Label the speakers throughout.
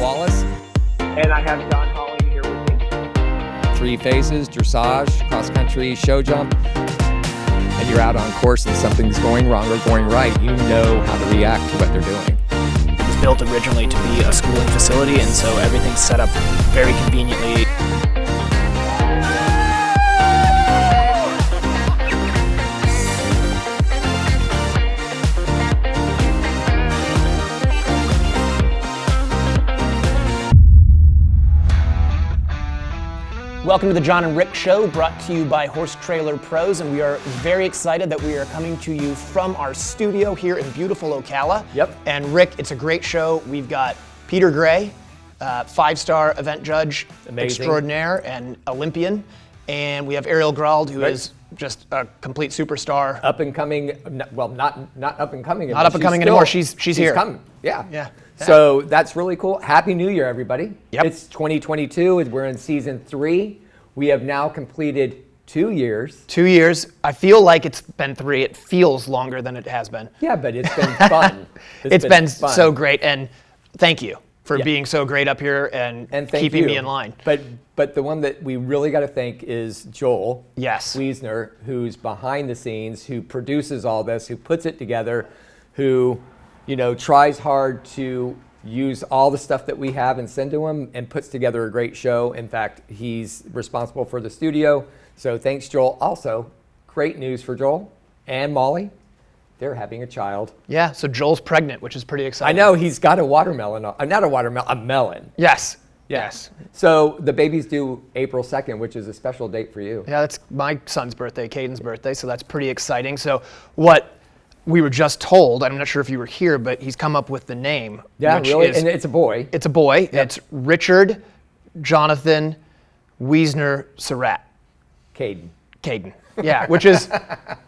Speaker 1: Wallace.
Speaker 2: And I have Don Holly here with me.
Speaker 1: Three phases, dressage, cross-country, show jump. And you're out on course and something's going wrong or going right. You know how to react to what they're doing.
Speaker 3: It was built originally to be a schooling facility, and so everything's set up very conveniently. Welcome to the Jon and Rick Show, brought to you by Horse Trailer Pros, and we are very excited that we are coming to you from our studio here in beautiful Ocala.
Speaker 1: Yep.
Speaker 3: And Rick, it's a great show. We've got Peter Gray, five-star event judge extraordinaire and Olympian, and we have Ariel Grald, who is just a complete superstar.
Speaker 1: Up and coming, well, not up and coming.
Speaker 3: Not up and coming anymore. She's here.
Speaker 1: Coming. Yeah.
Speaker 3: Yeah.
Speaker 1: So that's really cool. Happy New Year, everybody.
Speaker 3: Yep.
Speaker 1: It's 2022. We're in season 3. We have now completed 2 years.
Speaker 3: 2 years. I feel like it's been 3. It feels longer than it has been.
Speaker 1: Yeah, but it's been fun.
Speaker 3: It's been fun. So great, and thank you for
Speaker 1: Yeah.
Speaker 3: being so great up here and keeping me in line.
Speaker 1: But the one that we really got to thank is Joel
Speaker 3: Wiesner,
Speaker 1: who's behind the scenes, who produces all this, who puts it together, who tries hard to use all the stuff that we have and send to him and puts together a great show. In fact, he's responsible for the studio. So thanks, Joel. Also, great news for Joel and Molly. They're having a child.
Speaker 3: Yeah, so Joel's pregnant, which is pretty exciting.
Speaker 1: I know, he's got a watermelon. Not a watermelon, a melon.
Speaker 3: Yes. Yes.
Speaker 1: So the baby's due April 2nd, which is a special date for you.
Speaker 3: Yeah, that's my son's birthday, Caden's birthday, so that's pretty exciting. So what we were just told, I'm not sure if you were here, but he's come up with the name.
Speaker 1: Yeah, really? And it's a boy.
Speaker 3: It's a boy.
Speaker 1: Yep.
Speaker 3: It's Richard Jonathan Wiesner Surratt. Caden. Yeah, which is,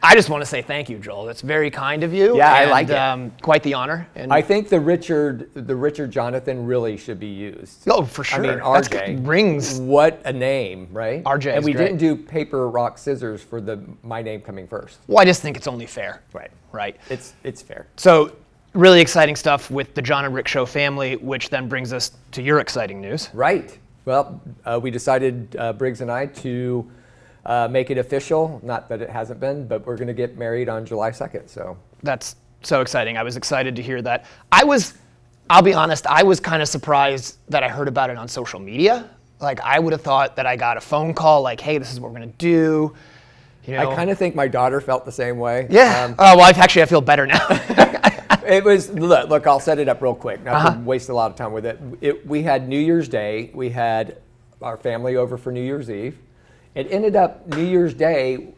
Speaker 3: I just want to say thank you, Joel. That's very kind of you.
Speaker 1: Yeah, I like it.
Speaker 3: Quite the honor. And
Speaker 1: I think the Richard Jonathan really should be used.
Speaker 3: Oh, for sure.
Speaker 1: I mean, RJ.
Speaker 3: Rings.
Speaker 1: What a name, right?
Speaker 3: RJ
Speaker 1: And we
Speaker 3: is great.
Speaker 1: didn't do paper, rock, scissors for my name coming first.
Speaker 3: Well, I just think it's only fair.
Speaker 1: Right. It's fair.
Speaker 3: So, really exciting stuff with the Jon and Rick Show family, which then brings us to your exciting news.
Speaker 1: Right. Well, we decided, Briggs and I, to make it official. Not that it hasn't been, but we're going to get married on July 2nd. So
Speaker 3: that's so exciting. I was excited to hear that. I'll be honest, I was kind of surprised that I heard about it on social media. Like, I would have thought that I got a phone call like, hey, this is what we're going to do.
Speaker 1: I kind of think my daughter felt the same way.
Speaker 3: Yeah. I feel better now.
Speaker 1: It was, look, I'll set it up real quick, not to waste a lot of time with it. We had New Year's Day. We had our family over for New Year's Eve. It ended up New Year's Day,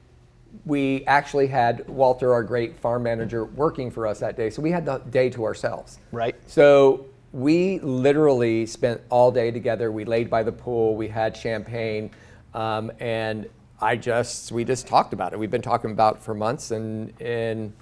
Speaker 1: we actually had Walter, our great farm manager, working for us that day. So we had the day to ourselves.
Speaker 3: Right.
Speaker 1: So we literally spent all day together. We laid by the pool. We had champagne. And we just talked about it. We've been talking about it for months, and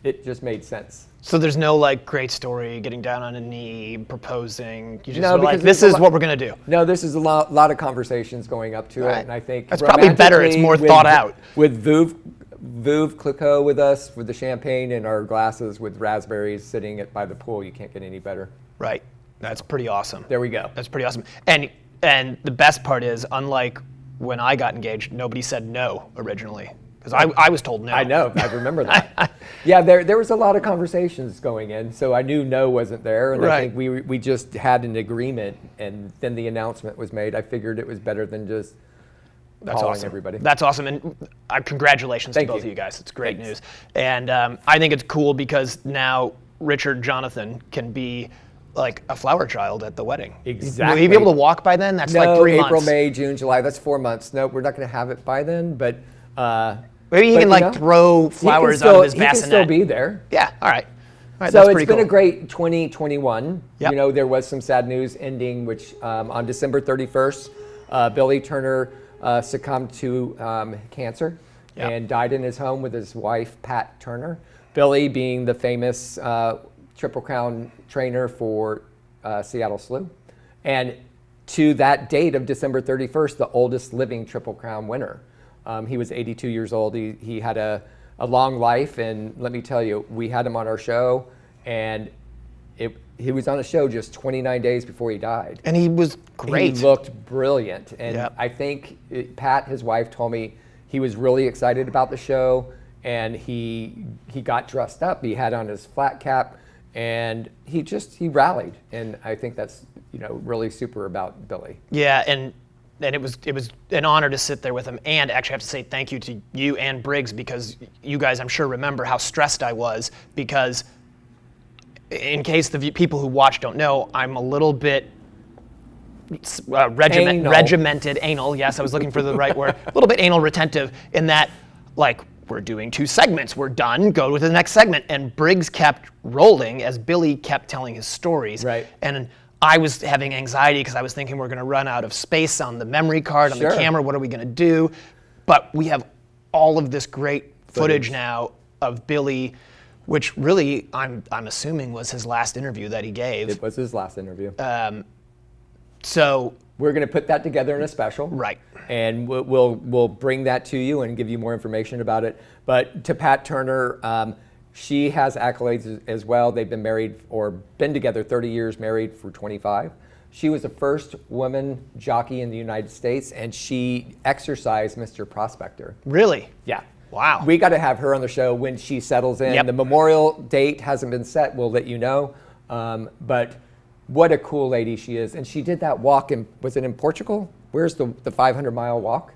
Speaker 1: it just made sense.
Speaker 3: So there's no great story, getting down on a knee, proposing. You just
Speaker 1: because
Speaker 3: this is what we're gonna do.
Speaker 1: No, this is a lot of conversations going up to it, and I think
Speaker 3: that's probably better. It's more thought out.
Speaker 1: With Veuve Clicquot with us, with the champagne and our glasses with raspberries sitting by the pool, you can't get any better.
Speaker 3: Right. That's pretty awesome.
Speaker 1: There we go.
Speaker 3: That's pretty awesome. And the best part is, unlike when I got engaged, nobody said no originally. Because I was told no.
Speaker 1: I know, I remember that. Yeah, there was a lot of conversations going in, so I knew no wasn't there, and I think we just had an agreement, and then the announcement was made. I figured it was better than just calling everybody.
Speaker 3: That's awesome, and congratulations to both of you guys. It's great news. And I think it's cool because now Richard Jonathan can be like a flower child at the wedding.
Speaker 1: Exactly.
Speaker 3: Will he be able to walk by then? That's like 3 months.
Speaker 1: April, May, June, July, that's 4 months. No, we're not going to have it by then, but...
Speaker 3: maybe he can throw flowers out of his bassinet.
Speaker 1: He can still be there.
Speaker 3: Yeah, all right.
Speaker 1: So it's been a great 2021.
Speaker 3: Yep.
Speaker 1: There was some sad news ending, which on December 31st, Billy Turner succumbed to cancer and died in his home with his wife, Pat Turner. Billy being the famous Triple Crown trainer for Seattle Slew. And to that date of December 31st, the oldest living Triple Crown winner. He was 82 years old. He had a long life, and let me tell you, we had him on our show, and he was on a show just 29 days before he died.
Speaker 3: And he was great.
Speaker 1: He looked brilliant. And
Speaker 3: Yep.
Speaker 1: I think Pat, his wife, told me he was really excited about the show, and he got dressed up. He had on his flat cap, and he rallied. And I think that's really super about Billy.
Speaker 3: Yeah, and it was an honor to sit there with him, and actually have to say thank you to you and Briggs, because you guys, I'm sure, remember how stressed I was, because in case the people who watch don't know, I'm a little bit regimented, anal, yes, I was looking for the right word, a little bit anal retentive in that, like, we're doing 2 segments, we're done, go to the next segment. And Briggs kept rolling as Billy kept telling his stories.
Speaker 1: Right.
Speaker 3: And I was having anxiety because I was thinking we're going to run out of space on the memory card, on the camera, what are we going to do? But we have all of this great footage now of Billy, which really I'm assuming was his last interview that he gave.
Speaker 1: It was his last interview.
Speaker 3: So
Speaker 1: we're going to put that together in a special.
Speaker 3: Right.
Speaker 1: And we'll bring that to you and give you more information about it. But to Pat Turner, she has accolades as well. They've been married or been together 30 years, married for 25. She was the first woman jockey in the United States, and she exercised Mr. Prospector.
Speaker 3: Really?
Speaker 1: Yeah.
Speaker 3: Wow.
Speaker 1: We got to have her on the show when she settles in.
Speaker 3: Yep.
Speaker 1: The memorial date hasn't been set. We'll let you know. But what a cool lady she is. And she did that walk was it in Portugal? Where's the 500-mile walk?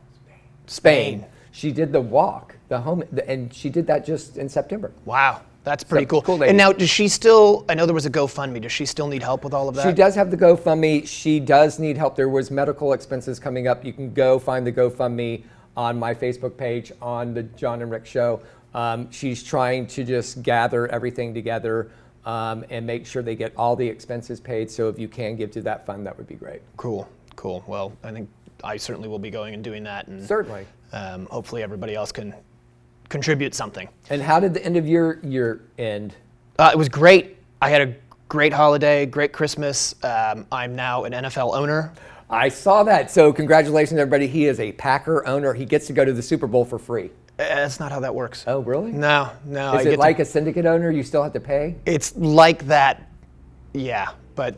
Speaker 1: Spain. She did the walk, and she did that just in September.
Speaker 3: Wow. That's pretty cool.
Speaker 1: Cool lady.
Speaker 3: And now, does she still, I know there was a GoFundMe, does she still need help with all of that?
Speaker 1: She does have the GoFundMe. She does need help. There was medical expenses coming up. You can go find the GoFundMe on my Facebook page on the Jon and Rick show. She's trying to just gather everything together and make sure they get all the expenses paid. So if you can give to that fund, that would be great.
Speaker 3: Cool. Well, I think I certainly will be going and doing that. And
Speaker 1: Certainly.
Speaker 3: Hopefully everybody else can contribute something.
Speaker 1: And how did the end of your year end?
Speaker 3: It was great. I had a great holiday, great Christmas. I'm now an NFL owner.
Speaker 1: I saw that. So congratulations, everybody. He is a Packer owner. He gets to go to the Super Bowl for free.
Speaker 3: That's not how that works.
Speaker 1: Oh, really?
Speaker 3: No.
Speaker 1: Is it like a syndicate owner? You still have to pay?
Speaker 3: It's like that, yeah. But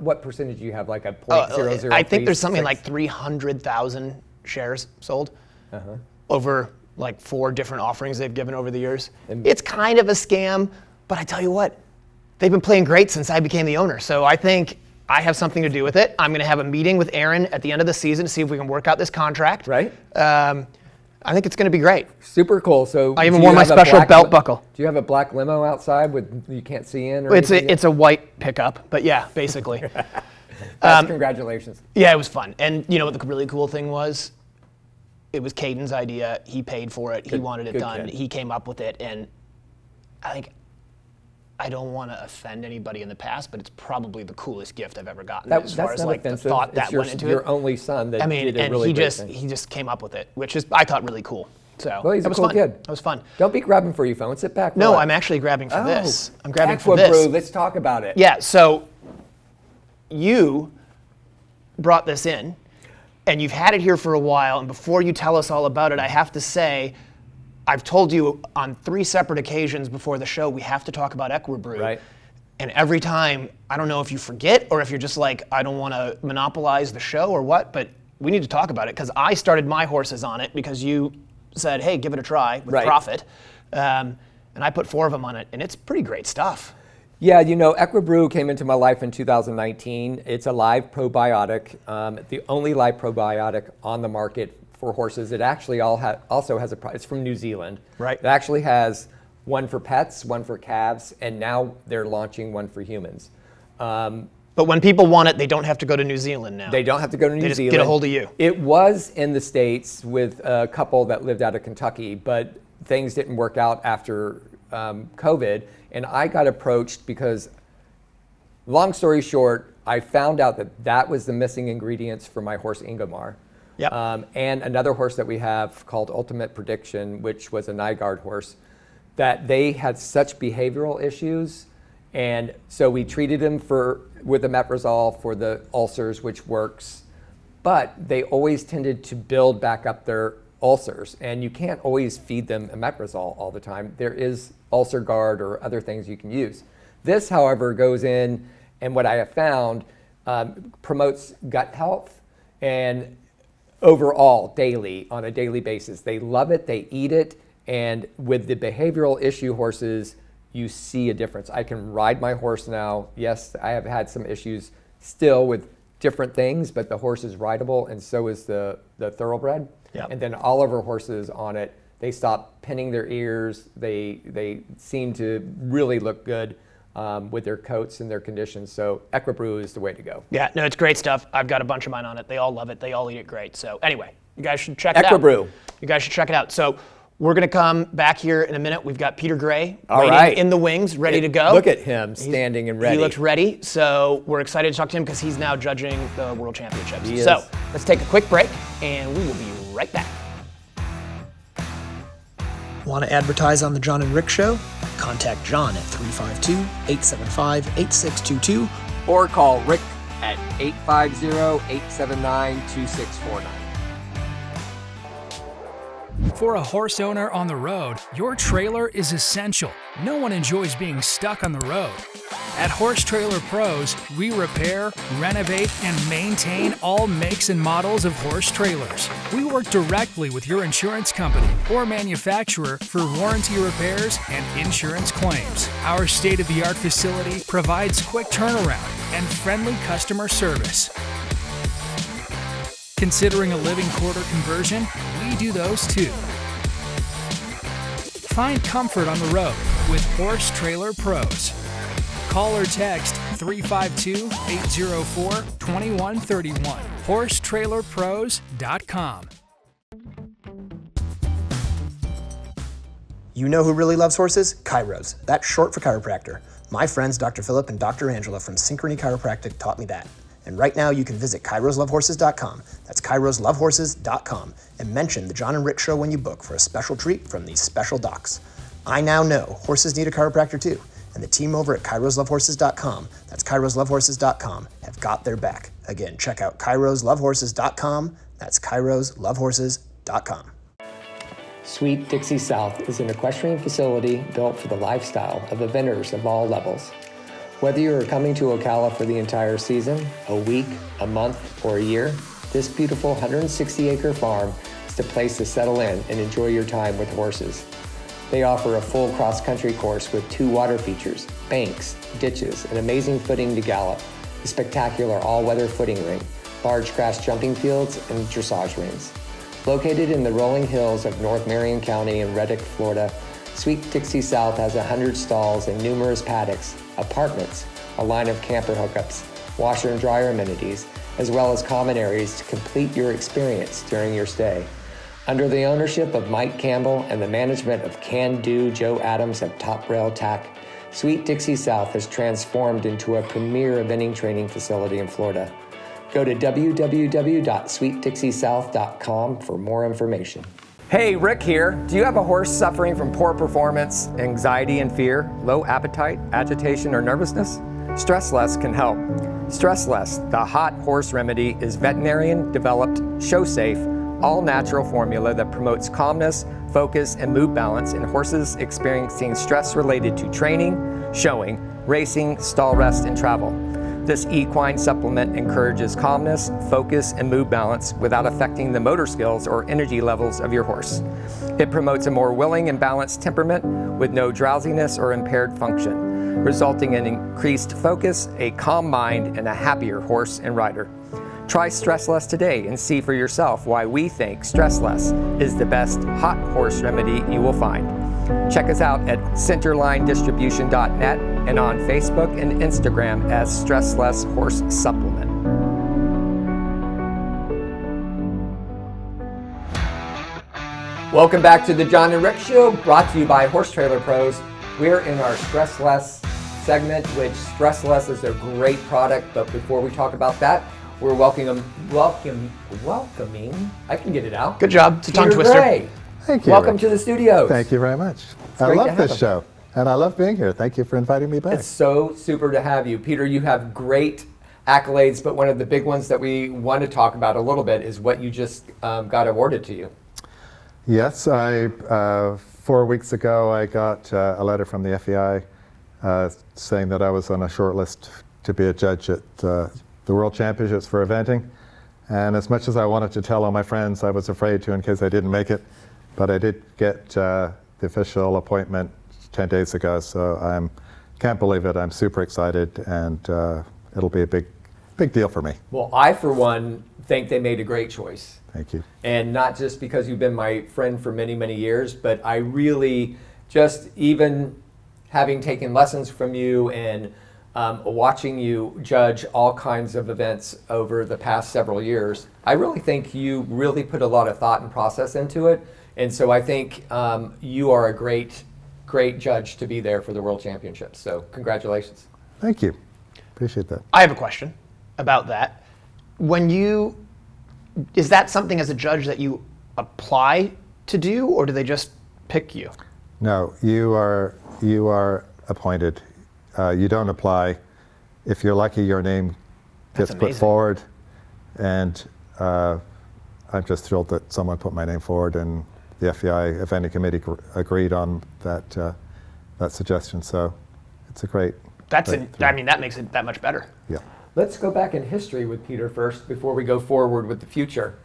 Speaker 1: what percentage do you have? Like a 0.00?
Speaker 3: I think there's something like 300,000 shares sold over like 4 different offerings they've given over the years. It's kind of a scam, but I tell you what, they've been playing great since I became the owner. So I think I have something to do with it. I'm going to have a meeting with Aaron at the end of the season to see if we can work out this contract.
Speaker 1: Right.
Speaker 3: I think it's going to be great.
Speaker 1: Super cool. So
Speaker 3: I even wore my special belt buckle.
Speaker 1: Do you have a black limo outside with you can't see in? Or
Speaker 3: It's a white pickup, but yeah, basically.
Speaker 1: Congratulations.
Speaker 3: Yeah, it was fun. And you know what the really cool thing was? It was Caden's idea. He paid for it. He wanted it done.
Speaker 1: Kid.
Speaker 3: He came up with it. And I think, I don't want to offend anybody in the past, but it's probably the coolest gift I've ever gotten as far as like the thought that went into it.
Speaker 1: Your only son that did a
Speaker 3: and
Speaker 1: really
Speaker 3: he
Speaker 1: great
Speaker 3: just
Speaker 1: thing.
Speaker 3: he just came up with it, which is I thought really cool. So
Speaker 1: Well, he's
Speaker 3: that
Speaker 1: a
Speaker 3: was
Speaker 1: cool
Speaker 3: fun.
Speaker 1: kid.
Speaker 3: That was fun.
Speaker 1: Don't be grabbing for your phone. Sit back.
Speaker 3: No,
Speaker 1: relax.
Speaker 3: I'm actually grabbing for this. I'm grabbing
Speaker 1: Aqua
Speaker 3: for this.
Speaker 1: Brew. Let's talk about it.
Speaker 3: Yeah, so you brought this in, and you've had it here for a while, and before you tell us all about it, I have to say, I've told you on 3 separate occasions before the show, we have to talk about Aqua Brew.
Speaker 1: Right.
Speaker 3: And every time, I don't know if you forget or if you're just like, I don't want to monopolize the show or what, but we need to talk about it, because I started my horses on it because you said, hey, give it a try with profit. And I put 4 of them on it, and it's pretty great stuff.
Speaker 1: Yeah, Aqua Brew came into my life in 2019. It's a live probiotic, the only live probiotic on the market for horses. It actually also has it's from New Zealand.
Speaker 3: Right.
Speaker 1: It actually has one for pets, one for calves, and now they're launching one for humans.
Speaker 3: But when people want it, they don't have to go to New Zealand now.
Speaker 1: They don't have to go to New Zealand.
Speaker 3: They just get a hold of you.
Speaker 1: It was in the States with a couple that lived out of Kentucky, but things didn't work out after COVID. And I got approached because, long story short, I found out that was the missing ingredients for my horse Ingomar.
Speaker 3: Yep.
Speaker 1: And another horse that we have called Ultimate Prediction, which was a Nygaard horse, that they had such behavioral issues. And so we treated them with omeprazole for the ulcers, which works, but they always tended to build back up their ulcers, and you can't always feed them omeprazole all the time. There is ulcer guard or other things you can use. This, however, goes in, and what I have found, promotes gut health and overall on a daily basis. They love it, they eat it, and with the behavioral issue horses, you see a difference. I can ride my horse now. Yes, I have had some issues still with different things, but the horse is rideable, and so is the thoroughbred.
Speaker 3: Yep.
Speaker 1: And then all of our horses on it, they stop pinning their ears. They seem to really look good with their coats and their conditions. So Equibrew is the way to go.
Speaker 3: Yeah, no, it's great stuff. I've got a bunch of mine on it. They all love it. They all eat it great. So anyway, you guys should check it out.
Speaker 1: Equibrew.
Speaker 3: You guys should check it out. So we're going to come back here in a minute. We've got Peter Gray
Speaker 1: All
Speaker 3: waiting
Speaker 1: right.
Speaker 3: in the wings, ready to go.
Speaker 1: Look at him standing and ready.
Speaker 3: He looks ready. So we're excited to talk to him because he's now judging the World Championships.
Speaker 1: He is.
Speaker 3: So let's take a quick break, and we will be right back. Want to advertise on the Jon and Rick Show? Contact Jon at 352-875-8622.
Speaker 1: Or call Rick at 850-879-2649.
Speaker 4: For a horse owner on the road, your trailer is essential. No one enjoys being stuck on the road. At Horse Trailer Pros, we repair, renovate, and maintain all makes and models of horse trailers. We work directly with your insurance company or manufacturer for warranty repairs and insurance claims. Our state-of-the-art facility provides quick turnaround and friendly customer service. Considering a living quarter conversion? We do those too. Find comfort on the road with Horse Trailer Pros. Call or text 352-804-2131. HorseTrailerPros.com.
Speaker 3: You know who really loves horses? Chiros. That's short for chiropractor. My friends Dr. Philip and Dr. Angela from Synchrony Chiropractic taught me that. And right now you can visit KairosLoveHorses.com. That's KairosLoveHorses.com, and mention the Jon and Rick Show when you book for a special treat from these special docs. I now know horses need a chiropractor too, and the team over at KairosLoveHorses.com, that's KairosLoveHorses.com, have got their back. Again, check out KairosLoveHorses.com, that's KairosLoveHorses.com.
Speaker 1: Sweet Dixie South is an equestrian facility built for the lifestyle of eventers of all levels. Whether you are coming to Ocala for the entire season, a week, a month, or a year, this beautiful 160-acre farm is the place to settle in and enjoy your time with horses. They offer a full cross-country course with 2 water features, banks, ditches, an amazing footing to gallop, a spectacular all-weather footing ring, large grass jumping fields, and dressage rings. Located in the rolling hills of North Marion County in Reddick, Florida, Sweet Dixie South has 100 stalls and numerous paddocks, apartments, a line of camper hookups, washer and dryer amenities, as well as common areas to complete your experience during your stay. Under the ownership of Mike Campbell and the management of Can-Do Joe Adams of Top Rail Tack, Sweet Dixie South has transformed into a premier eventing training facility in Florida. Go to www.sweetdixiesouth.com for more information. Hey, Rick here. Do you have a horse suffering from poor performance, anxiety and fear, low appetite, agitation, or nervousness? Stress Less can help. Stress Less, the hot horse remedy, is veterinarian-developed, show-safe, all-natural formula that promotes calmness, focus, and mood balance in horses experiencing stress related to training, showing, racing, stall rest, and travel. This equine supplement encourages calmness, focus, and mood balance without affecting the motor skills or energy levels of your horse. It promotes a more willing and balanced temperament with no drowsiness or impaired function, resulting in increased focus, a calm mind, and a happier horse and rider. Try Stress Less today and see for yourself why we think Stress Less is the best hot horse remedy you will find. Check us out at centerlinedistribution.net and on Facebook and Instagram as Stressless Horse Supplement. Welcome back to the Jon and Rick Show, brought to you by Horse Trailer Pros. We're in our Stress Less segment, which Stress Less is a great product, but before we talk about that, we're welcoming, I can get it out.
Speaker 3: Good job. It's a tongue twister.
Speaker 1: Gray.
Speaker 5: Thank you.
Speaker 1: Welcome to the studios.
Speaker 5: Thank you very much. I
Speaker 1: great to
Speaker 5: love
Speaker 1: have
Speaker 5: this
Speaker 1: him.
Speaker 5: show, and I love being here. Thank you for inviting me back.
Speaker 1: It's so super to have you. Peter, you have great accolades, but one of the big ones that we want to talk about a little bit is what you just got awarded to you.
Speaker 5: Yes, 4 weeks ago I got a letter from the FEI saying that I was on a short list to be a judge at the World Championships for eventing. And as much as I wanted to tell all my friends, I was afraid to in case I didn't make it. But I did get the official appointment 10 days ago, so I can't believe it. I'm super excited, and it'll be a big deal for me.
Speaker 1: Well, I, for one, think they made a great choice.
Speaker 5: Thank you.
Speaker 1: And not just because you've been my friend for many, many years, but I really just, even having taken lessons from you and watching you judge all kinds of events over the past several years, I really think you really put a lot of thought and process into it. And so I think you are a great judge to be there for the World Championships. So congratulations.
Speaker 5: Thank you. Appreciate that.
Speaker 3: I have a question about that. Is that something as a judge that you apply to do, or do they just pick you?
Speaker 5: No, you are appointed. You don't apply. If you're lucky, your name gets put forward. And I'm just thrilled that someone put my name forward, and the FEI Eventing Committee agreed on that suggestion. So it's a great.
Speaker 3: That makes it that much better.
Speaker 5: Yeah.
Speaker 1: Let's go back in history with Peter first before we go forward with the future.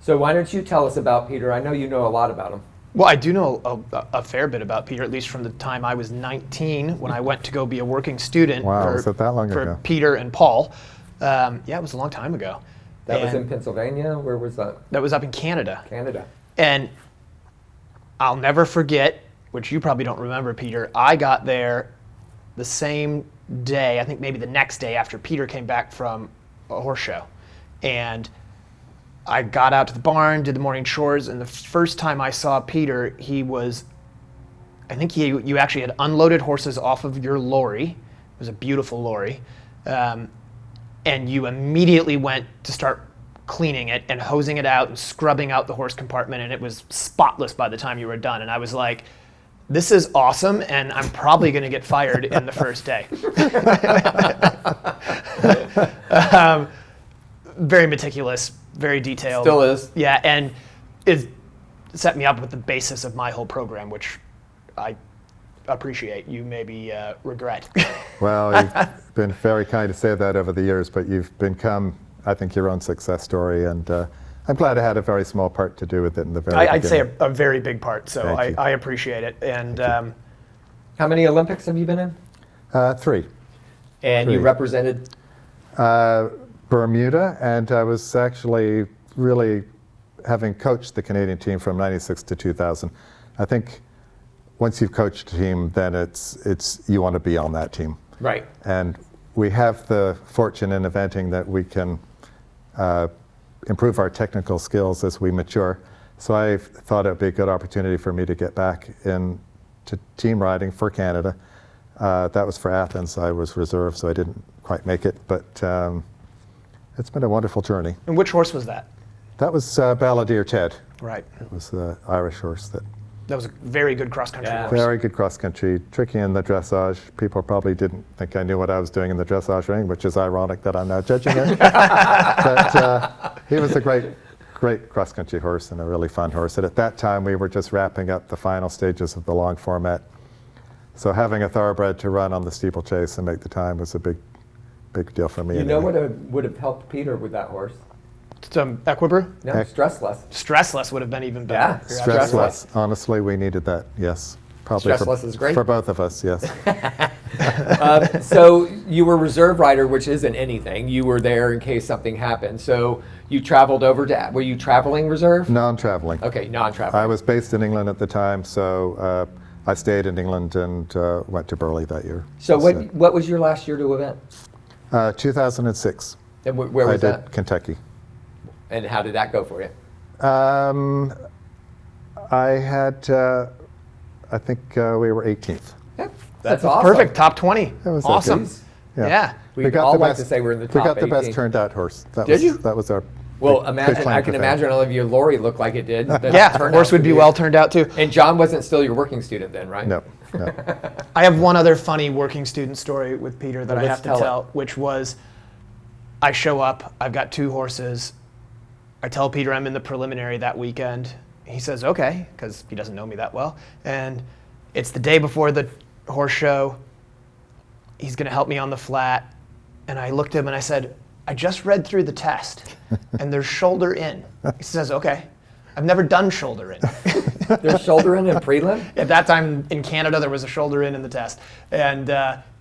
Speaker 1: So why don't you tell us about Peter? I know you know a lot about him.
Speaker 3: Well, I do know a fair bit about Peter, at least from the time I was 19 when I went to go be a working student
Speaker 5: was it that long
Speaker 3: for
Speaker 5: ago?
Speaker 3: Peter and Paul. Yeah, it was a long time ago.
Speaker 1: That was in Pennsylvania? Where was that?
Speaker 3: That was up in Canada.
Speaker 1: Canada.
Speaker 3: And I'll never forget, which you probably don't remember, Peter, I got there the same day, I think maybe the next day after Peter came back from a horse show. And I got out to the barn, did the morning chores, and the first time I saw Peter, I think you actually had unloaded horses off of your lorry. It was a beautiful lorry. And you immediately went to start cleaning it and hosing it out and scrubbing out the horse compartment, and it was spotless by the time you were done. And I was like, this is awesome, and I'm probably going to get fired in the first day. Very meticulous, very detailed.
Speaker 1: Still is.
Speaker 3: Yeah, and it set me up with the basis of my whole program, which I appreciate. You maybe regret.
Speaker 5: Well, you've been very kind to say that over the years, but you've become, I think, your own success story, and I'm glad I had a very small part to do with it in the very beginning.
Speaker 3: I'd say a very big part, so I appreciate it. And
Speaker 1: how many Olympics have you been in?
Speaker 5: 3.
Speaker 1: And you represented?
Speaker 5: Bermuda, and I was actually really, having coached the Canadian team from '96 to 2000. I think once you've coached a team, then it's you want to be on that team.
Speaker 1: Right.
Speaker 5: And we have the fortune in eventing that we can improve our technical skills as we mature. So I thought it would be a good opportunity for me to get back into team riding for Canada. That was for Athens. I was reserved, so I didn't quite make it, but it's been a wonderful journey.
Speaker 3: And which horse was that?
Speaker 5: That was Balladeer Ted.
Speaker 3: Right.
Speaker 5: It was the Irish horse that.
Speaker 3: That was a very good cross-country horse.
Speaker 5: Very good cross-country, tricky in the dressage. People probably didn't think I knew what I was doing in the dressage ring, which is ironic that I'm now judging it. But he was a great cross-country horse and a really fun horse. And at that time, we were just wrapping up the final stages of the long format. So having a thoroughbred to run on the steeplechase and make the time was a big deal for me.
Speaker 1: You know what would have helped Peter with that horse?
Speaker 3: Some Equibrew?
Speaker 1: No, stressless.
Speaker 3: Stressless would have been even better.
Speaker 1: Yeah,
Speaker 5: stressless. Honestly, we needed that. Yes, probably.
Speaker 1: Stressless is great
Speaker 5: for both of us. Yes.
Speaker 1: So you were reserve rider, which isn't anything. You were there in case something happened. So you traveled over to. Were you traveling reserve?
Speaker 5: Non-traveling.
Speaker 1: Okay, non-traveling.
Speaker 5: I was based in England at the time, so I stayed in England and went to Burley that year.
Speaker 1: So what was your last year to event?
Speaker 5: 2006.
Speaker 1: And where was that?
Speaker 5: I did Kentucky.
Speaker 1: And how did that go for you?
Speaker 5: I had, I think we were 18th.
Speaker 1: Yeah, that's awesome.
Speaker 3: Perfect, top 20.
Speaker 5: That was
Speaker 3: awesome.
Speaker 5: okay.
Speaker 3: Yeah.
Speaker 1: We all like to say we're in the top
Speaker 5: We got the
Speaker 1: 18.
Speaker 5: best turned out horse.
Speaker 1: Did you?
Speaker 5: That was our.
Speaker 1: Well,
Speaker 5: big
Speaker 1: imagine.
Speaker 5: claim
Speaker 1: I
Speaker 5: to
Speaker 1: can
Speaker 5: fame.
Speaker 1: imagine all of your lorry looked like it did.
Speaker 3: Yeah, the horse would be well turned out too.
Speaker 1: And John wasn't still your working student then, right?
Speaker 5: No.
Speaker 3: I have one other funny working student story with Peter that I
Speaker 1: let's
Speaker 3: have to
Speaker 1: tell
Speaker 3: tell, which was I show up, I've got 2 horses. I tell Peter I'm in the preliminary that weekend. He says, okay, because he doesn't know me that well. And it's the day before the horse show. he's going to help me on the flat. And I looked at him and I said, I just read through the test and there's shoulder in. He says, okay. I've never done shoulder in.
Speaker 1: There's shoulder in prelim?
Speaker 3: At that time in Canada, there was a shoulder in the test. And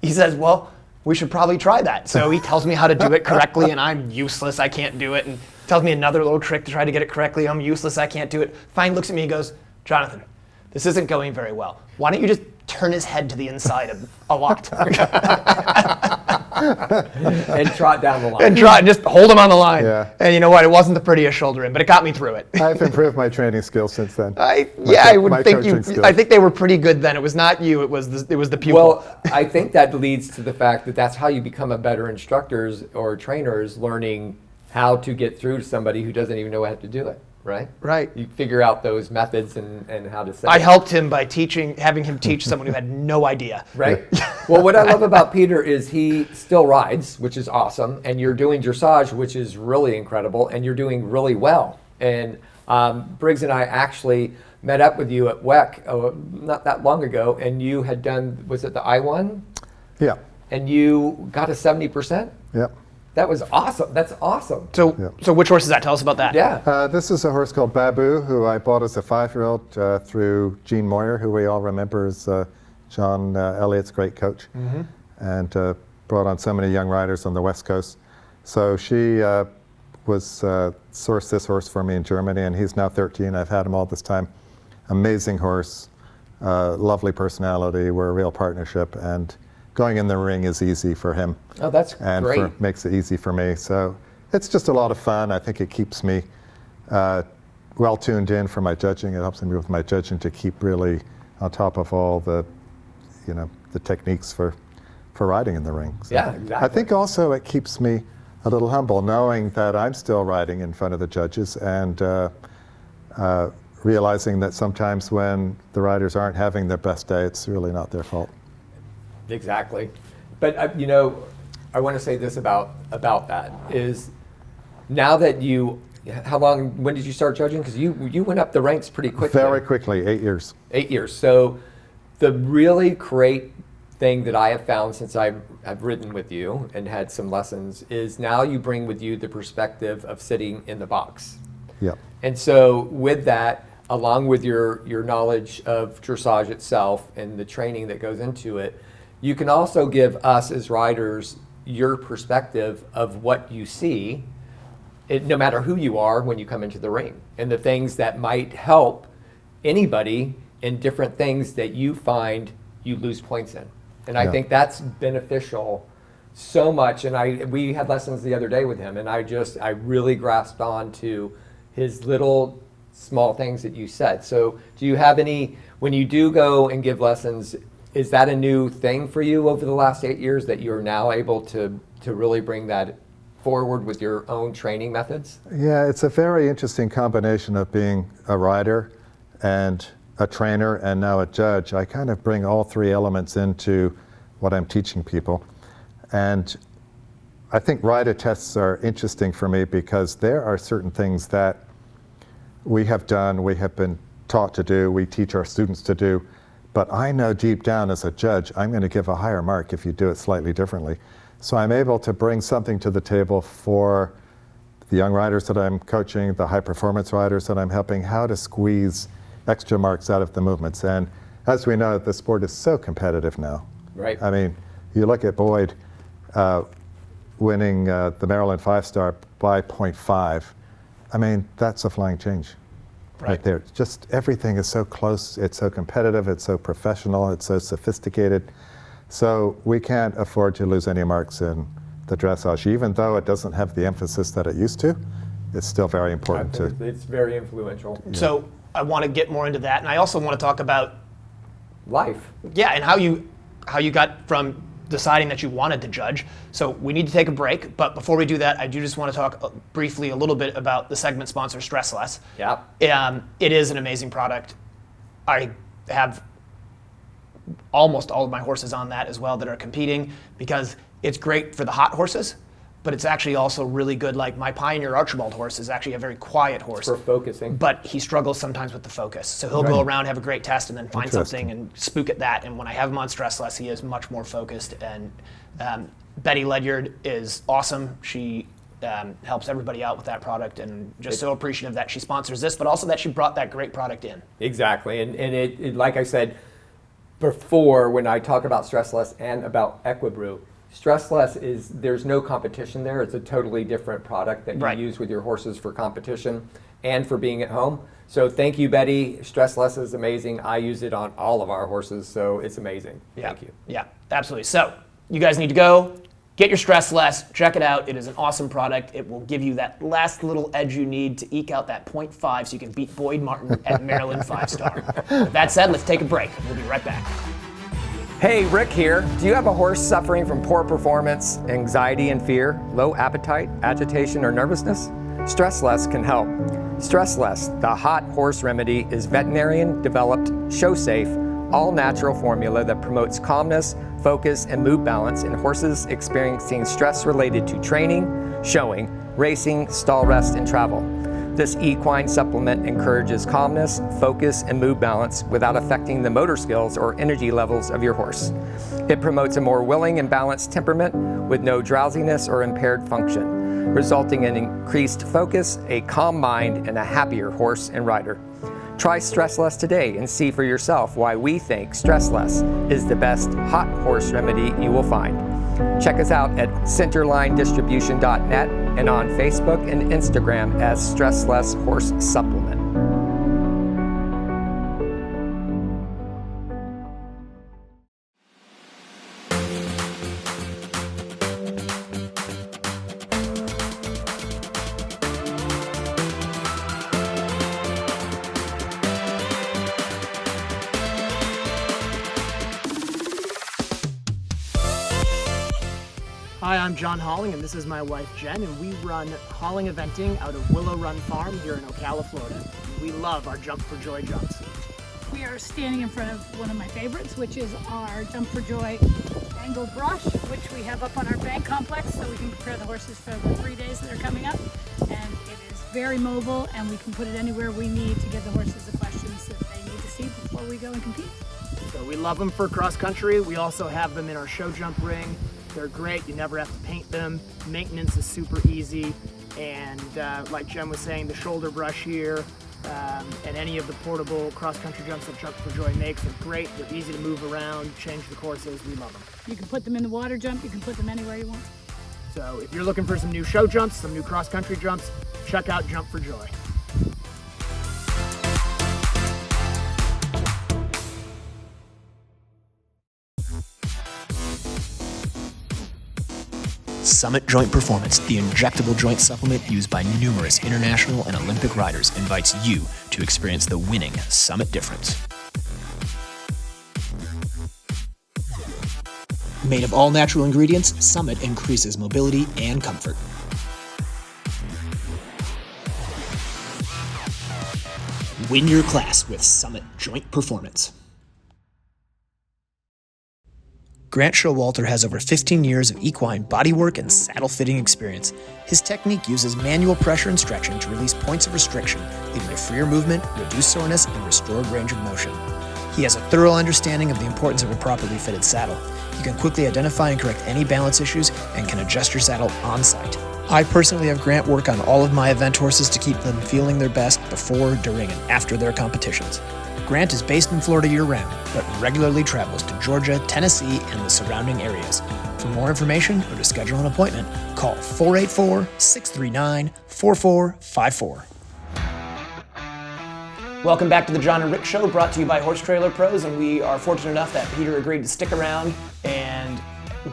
Speaker 3: he says, well, we should probably try that. So he tells me how to do it correctly, and I'm useless. I can't do it. And tells me another little trick to try to get it correctly. I'm useless. I can't do it. Finally looks at me and goes, Jonathan, this isn't going very well. Why don't you just turn his head to the inside a lot?
Speaker 1: And trot down the line.
Speaker 3: And just hold him on the line.
Speaker 5: Yeah.
Speaker 3: And you know what? It wasn't the prettiest shoulder in, but it got me through it.
Speaker 5: I've improved my training skills since then.
Speaker 3: I
Speaker 5: My
Speaker 3: think
Speaker 5: coaching skills.
Speaker 3: I think they were pretty good then. It was not you. It was the pupil.
Speaker 1: Well, I think that leads to the fact that that's how you become a better instructors or trainers, learning how to get through to somebody who doesn't even know how to do it, right?
Speaker 3: Right.
Speaker 1: You figure out those methods and how to say
Speaker 3: I
Speaker 1: it.
Speaker 3: helped him by having him teach someone who had no idea.
Speaker 1: Right. Well, what I love about Peter is he still rides, which is awesome, and you're doing dressage, which is really incredible, and you're doing really well. And Briggs and I actually met up with you at WEC not that long ago, and you had done, was it the I-1?
Speaker 5: Yeah.
Speaker 1: And you got a 70%?
Speaker 5: Yeah.
Speaker 1: That was awesome. That's awesome.
Speaker 3: So which horse is that? Tell us about that.
Speaker 1: Yeah.
Speaker 5: This is a horse called Babu, who I bought as a 5-year-old through Jean Moyer, who we all remember as John Elliott's great coach, and brought on so many young riders on the West Coast. So she sourced this horse for me in Germany, and he's now 13. I've had him all this time. Amazing horse, lovely personality. We're a real partnership, and going in the ring is easy for him.
Speaker 1: Oh, that's great.
Speaker 5: And makes it easy for me. So it's just a lot of fun. I think it keeps me well tuned in for my judging. It helps me with my judging to keep really on top of all the techniques for riding in the ring. So
Speaker 1: Yeah, exactly.
Speaker 5: I think also it keeps me a little humble, knowing that I'm still riding in front of the judges, and realizing that sometimes when the riders aren't having their best day, it's really not their fault.
Speaker 1: Exactly. But I want to say this about that is, now that when did you start judging? Because you went up the ranks pretty quickly.
Speaker 5: Very quickly, 8 years.
Speaker 1: 8 years. So the really great thing that I have found since I've ridden with you and had some lessons is now you bring with you the perspective of sitting in the box.
Speaker 5: Yeah.
Speaker 1: And so with that, along with your knowledge of dressage itself and the training that goes into it, you can also give us as riders your perspective of what you see, no matter who you are, when you come into the ring, and the things that might help anybody in different things that you find you lose points in. And I think that's beneficial so much. And we had lessons the other day with him, and I really grasped on to his little small things that you said. So do you have any, when you do go and give lessons, is that a new thing for you over the last 8 years, that you're now able to really bring that forward with your own training methods?
Speaker 5: Yeah, it's a very interesting combination of being a rider and a trainer and now a judge. I kind of bring all three elements into what I'm teaching people. And I think rider tests are interesting for me because there are certain things that we have done, we have been taught to do, we teach our students to do, but I know deep down as a judge, I'm going to give a higher mark if you do it slightly differently. So I'm able to bring something to the table for the young riders that I'm coaching, the high performance riders that I'm helping, how to squeeze extra marks out of the movements. And as we know, the sport is so competitive now.
Speaker 1: Right.
Speaker 5: I mean, you look at Boyd winning the Maryland 5-star by 0.5. I mean, that's a flying change right there. Just everything is so close, it's so competitive, it's so professional, it's so sophisticated. So we can't afford to lose any marks in the dressage, even though it doesn't have the emphasis that it used to. It's still very important
Speaker 1: It's very influential.
Speaker 3: So I want to get more into that, and I also want to talk about
Speaker 1: Life.
Speaker 3: Yeah, and how you got from deciding that you wanted to judge. So we need to take a break, but before we do that, I do just want to talk briefly a little bit about the segment sponsor, Stressless.
Speaker 1: Yeah.
Speaker 3: It is an amazing product. I have almost all of my horses on that as well that are competing, because it's great for the hot horses, but it's actually also really good. Like my Pioneer Archibald horse is actually a very quiet horse.
Speaker 1: For focusing.
Speaker 3: But he struggles sometimes with the focus. So he'll go around, have a great test, and then find something and spook at that. And when I have him on Stressless, he is much more focused. And Betty Ledyard is awesome. She helps everybody out with that product, and just so appreciative that she sponsors this, but also that she brought that great product in.
Speaker 1: Exactly, and it like I said before, when I talk about Stressless and about Equibrew, Stressless is, there's no competition there. It's a totally different product that you use with your horses for competition and for being at home. So thank you, Betty. Stressless is amazing. I use it on all of our horses, so it's amazing. Thank you.
Speaker 3: Yeah, absolutely. So you guys need to go. Get your Stressless, check it out. It is an awesome product. It will give you that last little edge you need to eke out that 0.5 so you can beat Boyd Martin at Maryland 5-star. With that said, let's take a break. We'll be right back.
Speaker 1: Hey, Rick here. Do you have a horse suffering from poor performance, anxiety and fear, low appetite, agitation, or nervousness? Stressless can help. Stressless, the hot horse remedy, is veterinarian-developed, show-safe, all-natural formula that promotes calmness, focus, and mood balance in horses experiencing stress related to training, showing, racing, stall rest, and travel. This equine supplement encourages calmness, focus, and mood balance without affecting the motor skills or energy levels of your horse. It promotes a more willing and balanced temperament with no drowsiness or impaired function, resulting in increased focus, a calm mind, and a happier horse and rider. Try Stressless today and see for yourself why we think Stressless is the best hot horse remedy you will find. Check us out at centerlinedistribution.net and on Facebook and Instagram as Stressless Horse Supplement.
Speaker 3: Hi, I'm John Halling, and this is my wife Jen, and we run Halling Eventing out of Willow Run Farm here in Ocala, Florida. We love our Jump for Joy jumps.
Speaker 6: We are standing in front of one of my favorites, which is our Jump for Joy angled brush, which we have up on our bank complex so we can prepare the horses for the 3 days that are coming up. And it is very mobile, and we can put it anywhere we need to give the horses the questions that they need to see before we go and compete.
Speaker 3: So we love them for cross country. We also have them in our show jump ring. They're great. You never have to paint them. Maintenance is super easy. And like Jen was saying, the shoulder brush here and any of the portable cross-country jumps that Jump for Joy makes are great. They're easy to move around, change the courses. We love them.
Speaker 6: You can put them in the water jump. You can put them anywhere you want.
Speaker 3: So if you're looking for some new show jumps, some new cross-country jumps, check out Jump for Joy. Summit Joint Performance, the injectable joint supplement used by numerous international and Olympic riders, invites you to experience the winning Summit difference. Made of all natural ingredients, Summit increases mobility and comfort. Win your class with Summit Joint Performance. Grant Showalter has over 15 years of equine bodywork and saddle fitting experience. His technique uses manual pressure and stretching to release points of restriction, leading to freer movement, reduced soreness, and restored range of motion. He has a thorough understanding of the importance of a properly fitted saddle. You can quickly identify and correct any balance issues and can adjust your saddle on site. I personally have Grant work on all of my event horses to keep them feeling their best before, during, and after their competitions. Grant is based in Florida year-round, but regularly travels to Georgia, Tennessee, and the surrounding areas. For more information or to schedule an appointment, call 484-639-4454. Welcome back to the Jon and Rick Show, brought to you by Horse Trailer Pros, and we are fortunate enough that Peter agreed to stick around and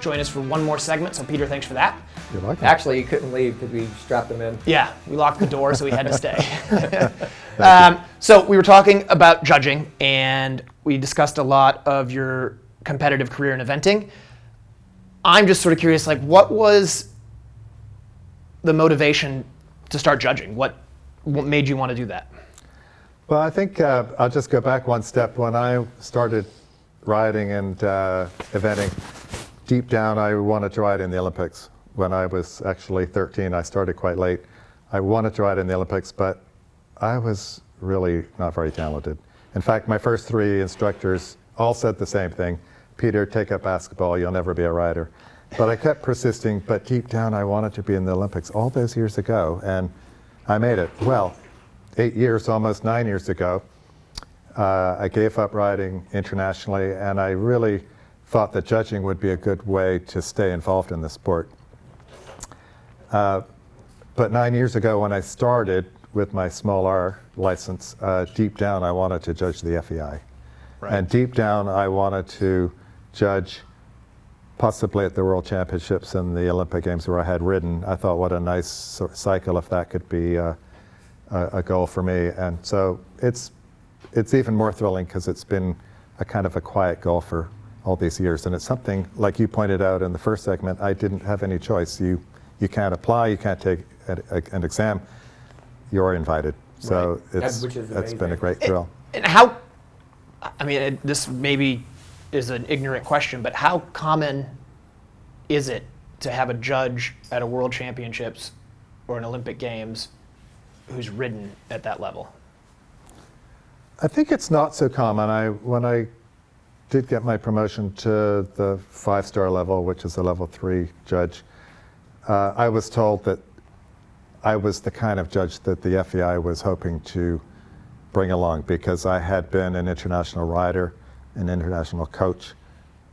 Speaker 3: join us for one more segment. So Peter, thanks for that.
Speaker 5: You're welcome.
Speaker 1: Actually, you couldn't leave because we strapped them in.
Speaker 3: Yeah, we locked the door, so we had to stay. So we were talking about judging, and we discussed a lot of your competitive career in eventing. I'm just sort of curious, like, what was the motivation to start judging? What made you want to do that?
Speaker 5: Well, I think I'll just go back one step. When I started riding and eventing, deep down I wanted to ride in the Olympics. when I was actually 13. I started quite late. I wanted to ride in the Olympics, but I was really not very talented. In fact, my first 3 instructors all said the same thing. Peter, take up basketball, you'll never be a rider. But I kept persisting, but deep down I wanted to be in the Olympics all those years ago, and I made it. Well, 8 years, almost 9 years ago, I gave up riding internationally, and I really thought that judging would be a good way to stay involved in the sport. But 9 years ago when I started with my small R license, deep down I wanted to judge the FEI. Right. And deep down I wanted to judge possibly at the World Championships and the Olympic Games where I had ridden. I thought what a nice cycle if that could be a goal for me. And so it's even more thrilling because it's been a kind of a quiet goal for all these years. And it's something, like you pointed out in the first segment, I didn't have any choice. You can't apply, you can't take an exam, you're invited. So
Speaker 1: Right.
Speaker 5: it's been a great thrill.
Speaker 3: And how, I mean, this maybe is an ignorant question, but how common is it to have a judge at a World Championships or an Olympic Games who's ridden at that level?
Speaker 5: I think it's not so common. When I did get my promotion to the 5-star level, which is a level 3 judge, I was told that I was the kind of judge that the FEI was hoping to bring along because I had been an international rider, an international coach,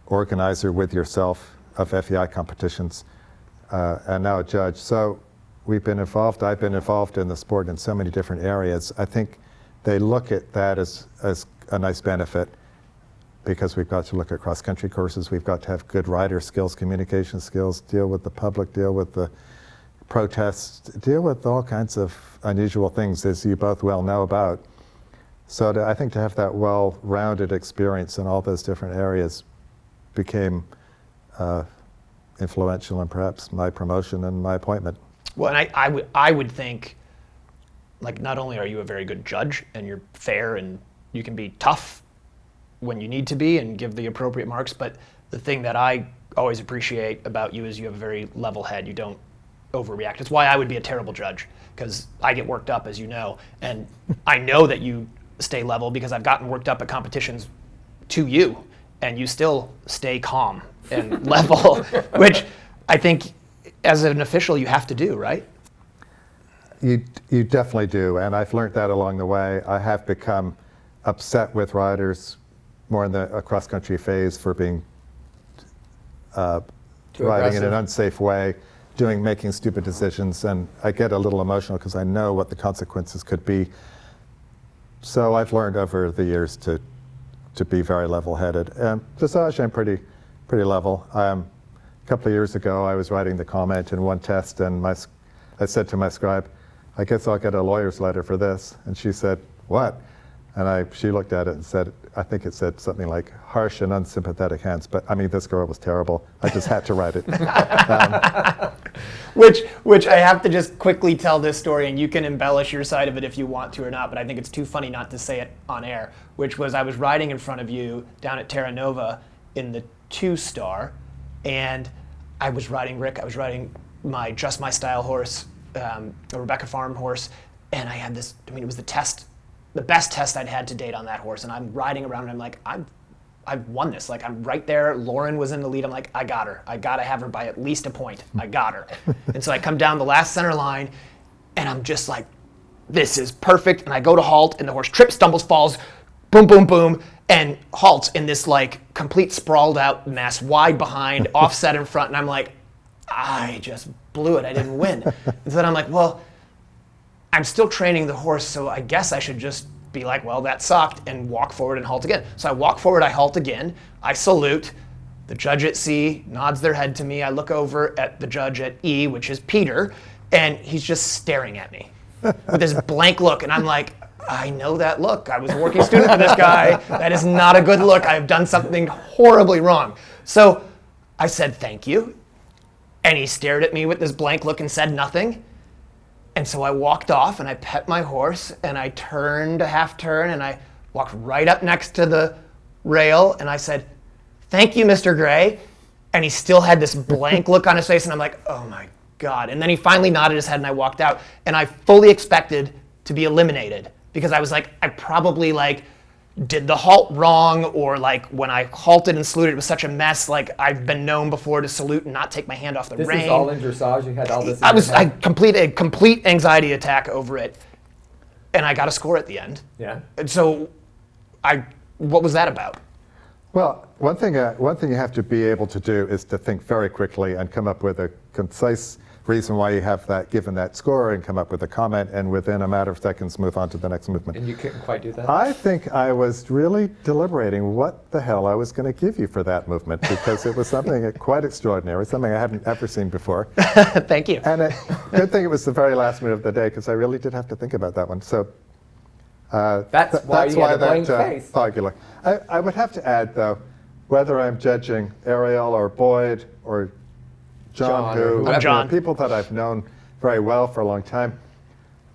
Speaker 5: organizer with yourself of FEI competitions, and now a judge. So we've been involved, I've been involved in the sport in so many different areas. I think they look at that as a nice benefit because we've got to look at cross-country courses, we've got to have good rider skills, communication skills, deal with the public, deal with the protests, deal with all kinds of unusual things, as you both well know about. So I think to have that well-rounded experience in all those different areas became influential in perhaps my promotion and my appointment.
Speaker 3: Well, and I would think, like, not only are you a very good judge and you're fair and you can be tough when you need to be and give the appropriate marks, but the thing that I always appreciate about you is you have a very level head. You don't overreact. It's why I would be a terrible judge, because I get worked up, as you know, and I know that you stay level because I've gotten worked up at competitions to you, and you still stay calm and level, which I think as an official you have to do, right?
Speaker 5: You definitely do, and I've learned that along the way. I have become upset with riders more in the cross-country phase for being riding in an unsafe way, making stupid decisions, and I get a little emotional because I know what the consequences could be. So I've learned over the years to be very level-headed. And dressage, I'm pretty level. A couple of years ago, I was writing the comment in one test, and I said to my scribe, "I guess I'll get a lawyer's letter for this." And she said, "What?" And she looked at it and said, I think it said something like harsh and unsympathetic hands, but I mean, this girl was terrible. I just had to write it.
Speaker 3: Which I have to just quickly tell this story, and you can embellish your side of it if you want to or not, but I think it's too funny not to say it on air, which was I was riding in front of you down at Terra Nova in the 2-star, and I was riding Rick, I was riding my Just My Style horse, a Rebecca Farm horse, and I had this, I mean, it was the best test I'd had to date on that horse, and I'm riding around and I'm like, I've won this. Like, I'm right there. Lauren was in the lead. I'm like, I got her. I got to have her by at least a point. I got her. And so I come down the last center line, and I'm just like, this is perfect. And I go to halt, and the horse trips, stumbles, falls, boom, boom, boom, and halts in this like complete sprawled out mess, wide behind, offset in front. And I'm like, I just blew it. I didn't win. And then I'm like, well, I'm still training the horse, so I guess I should just be like, well, that sucked, and walk forward and halt again. So I walk forward, I halt again, I salute. The judge at C nods their head to me. I look over at the judge at E, which is Peter, and he's just staring at me with this blank look. And I'm like, I know that look. I was a working student for this guy. That is not a good look. I've done something horribly wrong. So I said, thank you. And he stared at me with this blank look and said nothing. And so I walked off and I pet my horse and I turned a half turn and I walked right up next to the rail and I said, thank you, Mr. Gray. and he still had this blank look on his face, and I'm like, oh my God. And then he finally nodded his head and I walked out, and I fully expected to be eliminated because I was like, I probably like did the halt wrong, or like when I halted and saluted, it was such a mess. Like I've been known before to salute and not take my hand off the rein.
Speaker 1: This is all in dressage. You had all this.
Speaker 3: I completed a complete anxiety attack over it, and I got a score at the end.
Speaker 1: Yeah.
Speaker 3: And so, what was that about?
Speaker 5: Well, one thing you have to be able to do is to think very quickly and come up with a concise reason why you have that, given that score, and come up with a comment, and within a matter of seconds move on to the next movement.
Speaker 1: And you couldn't quite do that?
Speaker 5: I think I was really deliberating what the hell I was going to give you for that movement, because it was something quite extraordinary, something I hadn't ever seen before.
Speaker 3: Thank you.
Speaker 5: And good thing it was the very last minute of the day, because I really did have to think about that one. So
Speaker 1: that's why you had a blank face.
Speaker 5: Thought. I would have to add, though, whether I'm judging Ariel or Boyd or Jon,
Speaker 1: or
Speaker 3: Jon.
Speaker 5: People that I've known very well for a long time,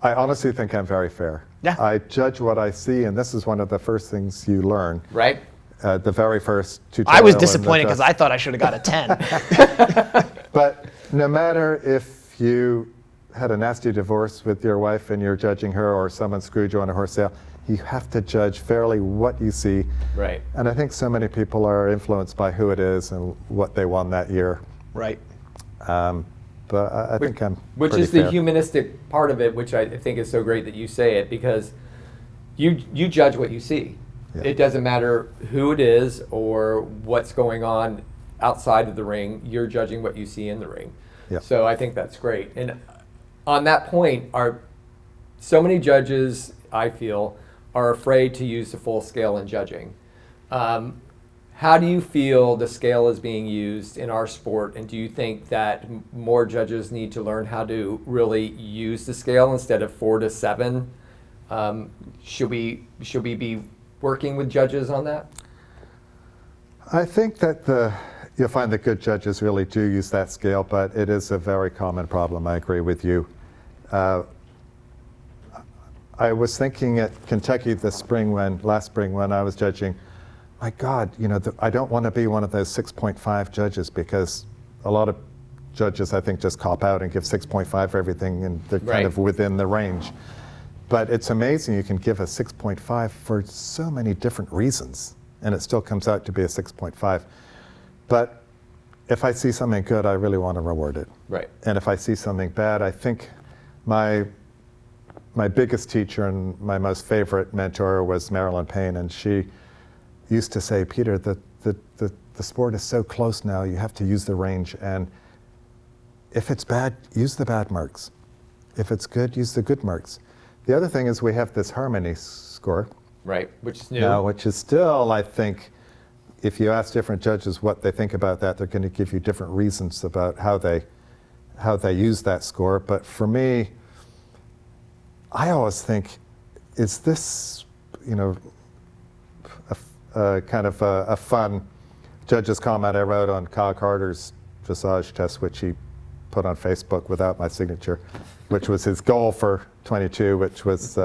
Speaker 5: I honestly think I'm very fair.
Speaker 3: Yeah.
Speaker 5: I judge what I see, and this is one of the first things you learn.
Speaker 1: Right.
Speaker 5: The very first tutorial.
Speaker 3: I was disappointed because I thought I should have got a 10.
Speaker 5: But no matter if you had a nasty divorce with your wife and you're judging her, or someone screwed you on a horse sale, you have to judge fairly what you see.
Speaker 1: Right.
Speaker 5: And I think so many people are influenced by who it is and what they won that year.
Speaker 3: Right.
Speaker 5: But I think I'm
Speaker 1: Which
Speaker 5: pretty
Speaker 1: is the
Speaker 5: fair.
Speaker 1: humanistic part of it, which I think is so great that you say it, because you judge what you see.
Speaker 5: Yeah.
Speaker 1: It doesn't matter who it is or what's going on outside of the ring. You're judging what you see in the ring.
Speaker 5: Yeah.
Speaker 1: So I think that's great. And on that point, so many judges, I feel, are afraid to use the full scale in judging. How do you feel the scale is being used in our sport, and do you think that more judges need to learn how to really use the scale instead of 4 to 7? Should we be working with judges on that?
Speaker 5: I think that you'll find that good judges really do use that scale, but it is a very common problem. I agree with you. I was thinking at Kentucky last spring when I was judging, my God, I don't want to be one of those 6.5 judges, because a lot of judges, I think, just cop out and give 6.5 for everything, and they're kind of within the range. But it's amazing you can give a 6.5 for so many different reasons, and it still comes out to be a 6.5. But if I see something good, I really want to reward it.
Speaker 1: Right.
Speaker 5: And if I see something bad, I think my biggest teacher and my most favorite mentor was Marilyn Payne, and she used to say, Peter, the sport is so close now, you have to use the range, and if it's bad, use the bad marks. If it's good, use the good marks. The other thing is we have this harmony score.
Speaker 1: Right, which is new.
Speaker 5: Now, which is still, I think, if you ask different judges what they think about that, they're going to give you different reasons about how they use that score. But for me, I always think, is this, kind of a fun judge's comment I wrote on Kyle Carter's dressage test, which he put on Facebook without my signature, which was his goal for 22, which was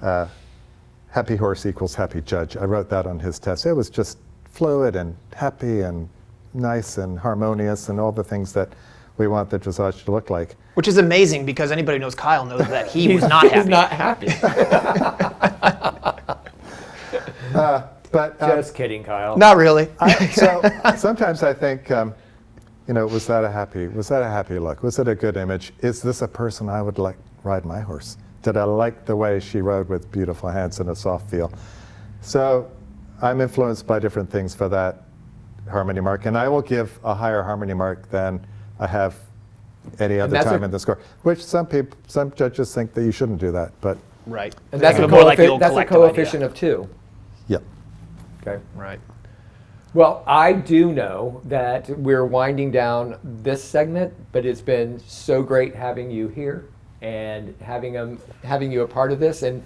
Speaker 5: happy horse equals happy judge. I wrote that on his test. It was just fluid and happy and nice and harmonious and all the things that we want the dressage to look like.
Speaker 3: Which is amazing, because anybody who knows Kyle knows that he was not happy.
Speaker 1: He's not happy.
Speaker 5: But
Speaker 1: Just kidding, Kyle.
Speaker 3: Not really.
Speaker 5: So sometimes I think, was that a happy look? Was it a good image? Is this a person I would like ride my horse? Did I like the way she rode with beautiful hands and a soft feel? So I'm influenced by different things for that harmony mark, and I will give a higher harmony mark than I have any other time in the score. Which some judges think that you shouldn't do that, but
Speaker 3: right.
Speaker 1: And that's,
Speaker 3: more like the old
Speaker 1: that's a
Speaker 3: collective
Speaker 1: coefficient
Speaker 3: idea.
Speaker 1: of 2.
Speaker 5: yep.
Speaker 1: Okay.
Speaker 3: Right.
Speaker 1: Well, I do know that we're winding down this segment, but it's been so great having you here and having you a part of this, and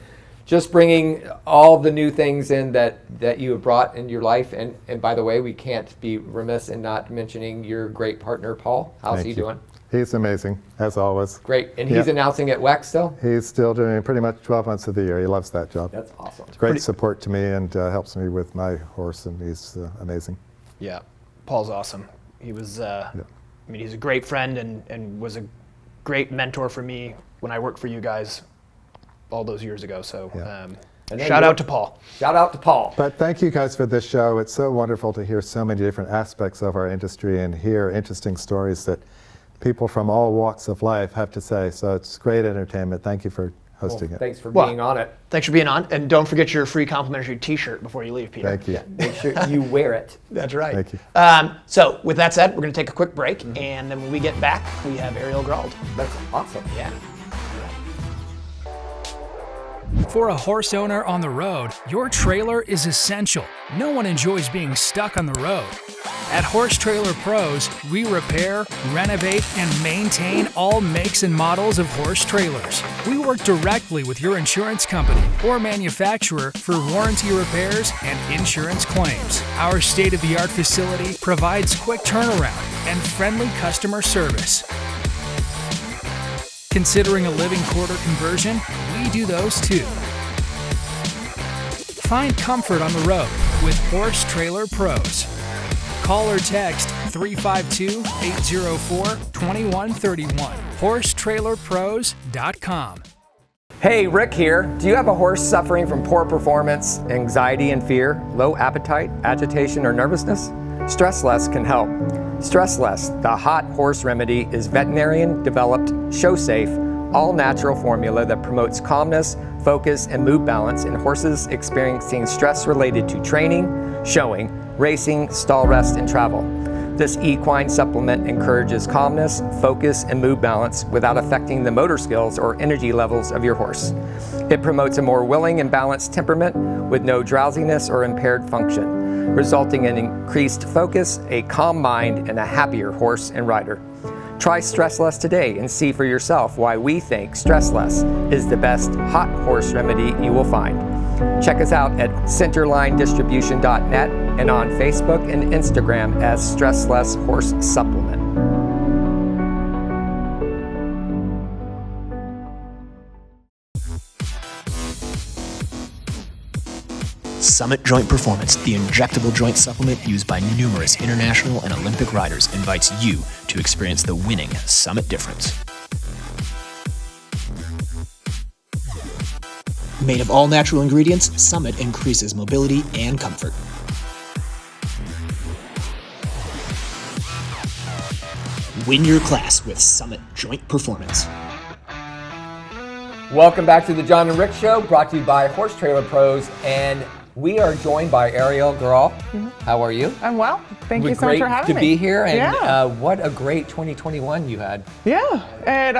Speaker 1: just bringing all the new things in that you have brought in your life. And by the way, we can't be remiss in not mentioning your great partner, Paul. How's he doing?
Speaker 5: He's amazing, as always.
Speaker 1: Great. And he's announcing at WEC still?
Speaker 5: He's still doing pretty much 12 months of the year. He loves that job.
Speaker 1: That's awesome.
Speaker 5: Great support to me, and helps me with my horse, and he's amazing.
Speaker 3: Yeah. Paul's awesome. He was, I mean, he's a great friend and was a great mentor for me when I worked for you guys all those years ago. So shout out to Paul.
Speaker 1: Shout out to Paul.
Speaker 5: But thank you guys for this show. It's so wonderful to hear so many different aspects of our industry and hear interesting stories that people from all walks of life have to say. So it's great entertainment. Thank you for hosting it.
Speaker 1: Thanks for being on it.
Speaker 3: Thanks for being on. And don't forget your free complimentary t-shirt before you leave, Peter.
Speaker 5: Thank you.
Speaker 1: Make sure you wear it.
Speaker 3: That's right.
Speaker 5: Thank you.
Speaker 3: So with that said, we're going to take a quick break. And then when we get back, we have Ariel Grald.
Speaker 1: That's awesome.
Speaker 3: Yeah.
Speaker 4: For a horse owner on the road, your trailer is essential. No one enjoys being stuck on the road. At Horse Trailer Pros, we repair, renovate, and maintain all makes and models of horse trailers. We work directly with your insurance company or manufacturer for warranty repairs and insurance claims. Our state-of-the-art facility provides quick turnaround and friendly customer service. Considering a living quarter conversion? We do those too. Find comfort on the road with Horse Trailer Pros. Call or text 352-804-2131. HorseTrailerPros.com.
Speaker 1: Hey, Rick here. Do you have a horse suffering from poor performance, anxiety and fear, low appetite, agitation, or nervousness? Stress Less can help. Stress Less, the hot horse remedy, is veterinarian-developed, show-safe, all-natural formula that promotes calmness, focus, and mood balance in horses experiencing stress related to training, showing, racing, stall rest, and travel. This equine supplement encourages calmness, focus, and mood balance without affecting the motor skills or energy levels of your horse. It promotes a more willing and balanced temperament with no drowsiness or impaired function, resulting in increased focus, a calm mind, and a happier horse and rider. Try Stress Less today and see for yourself why we think Stress Less is the best hot horse remedy you will find. Check us out at centerlinedistribution.net and on Facebook and Instagram as Stress Less Horse Supplement.
Speaker 7: Summit Joint Performance, the injectable joint supplement used by numerous international and Olympic riders, invites you to experience the winning Summit difference. Made of all natural ingredients, Summit increases mobility and comfort. Win your class with Summit Joint Performance.
Speaker 1: Welcome back to the Jon and Rick Show, brought to you by Horse Trailer Pros, and we are joined by Ariel Grald. How are you?
Speaker 8: I'm well. Thank you so much for having me.
Speaker 1: Great to be here, and
Speaker 8: Yeah.
Speaker 1: what a great 2021 you had.
Speaker 8: Yeah, it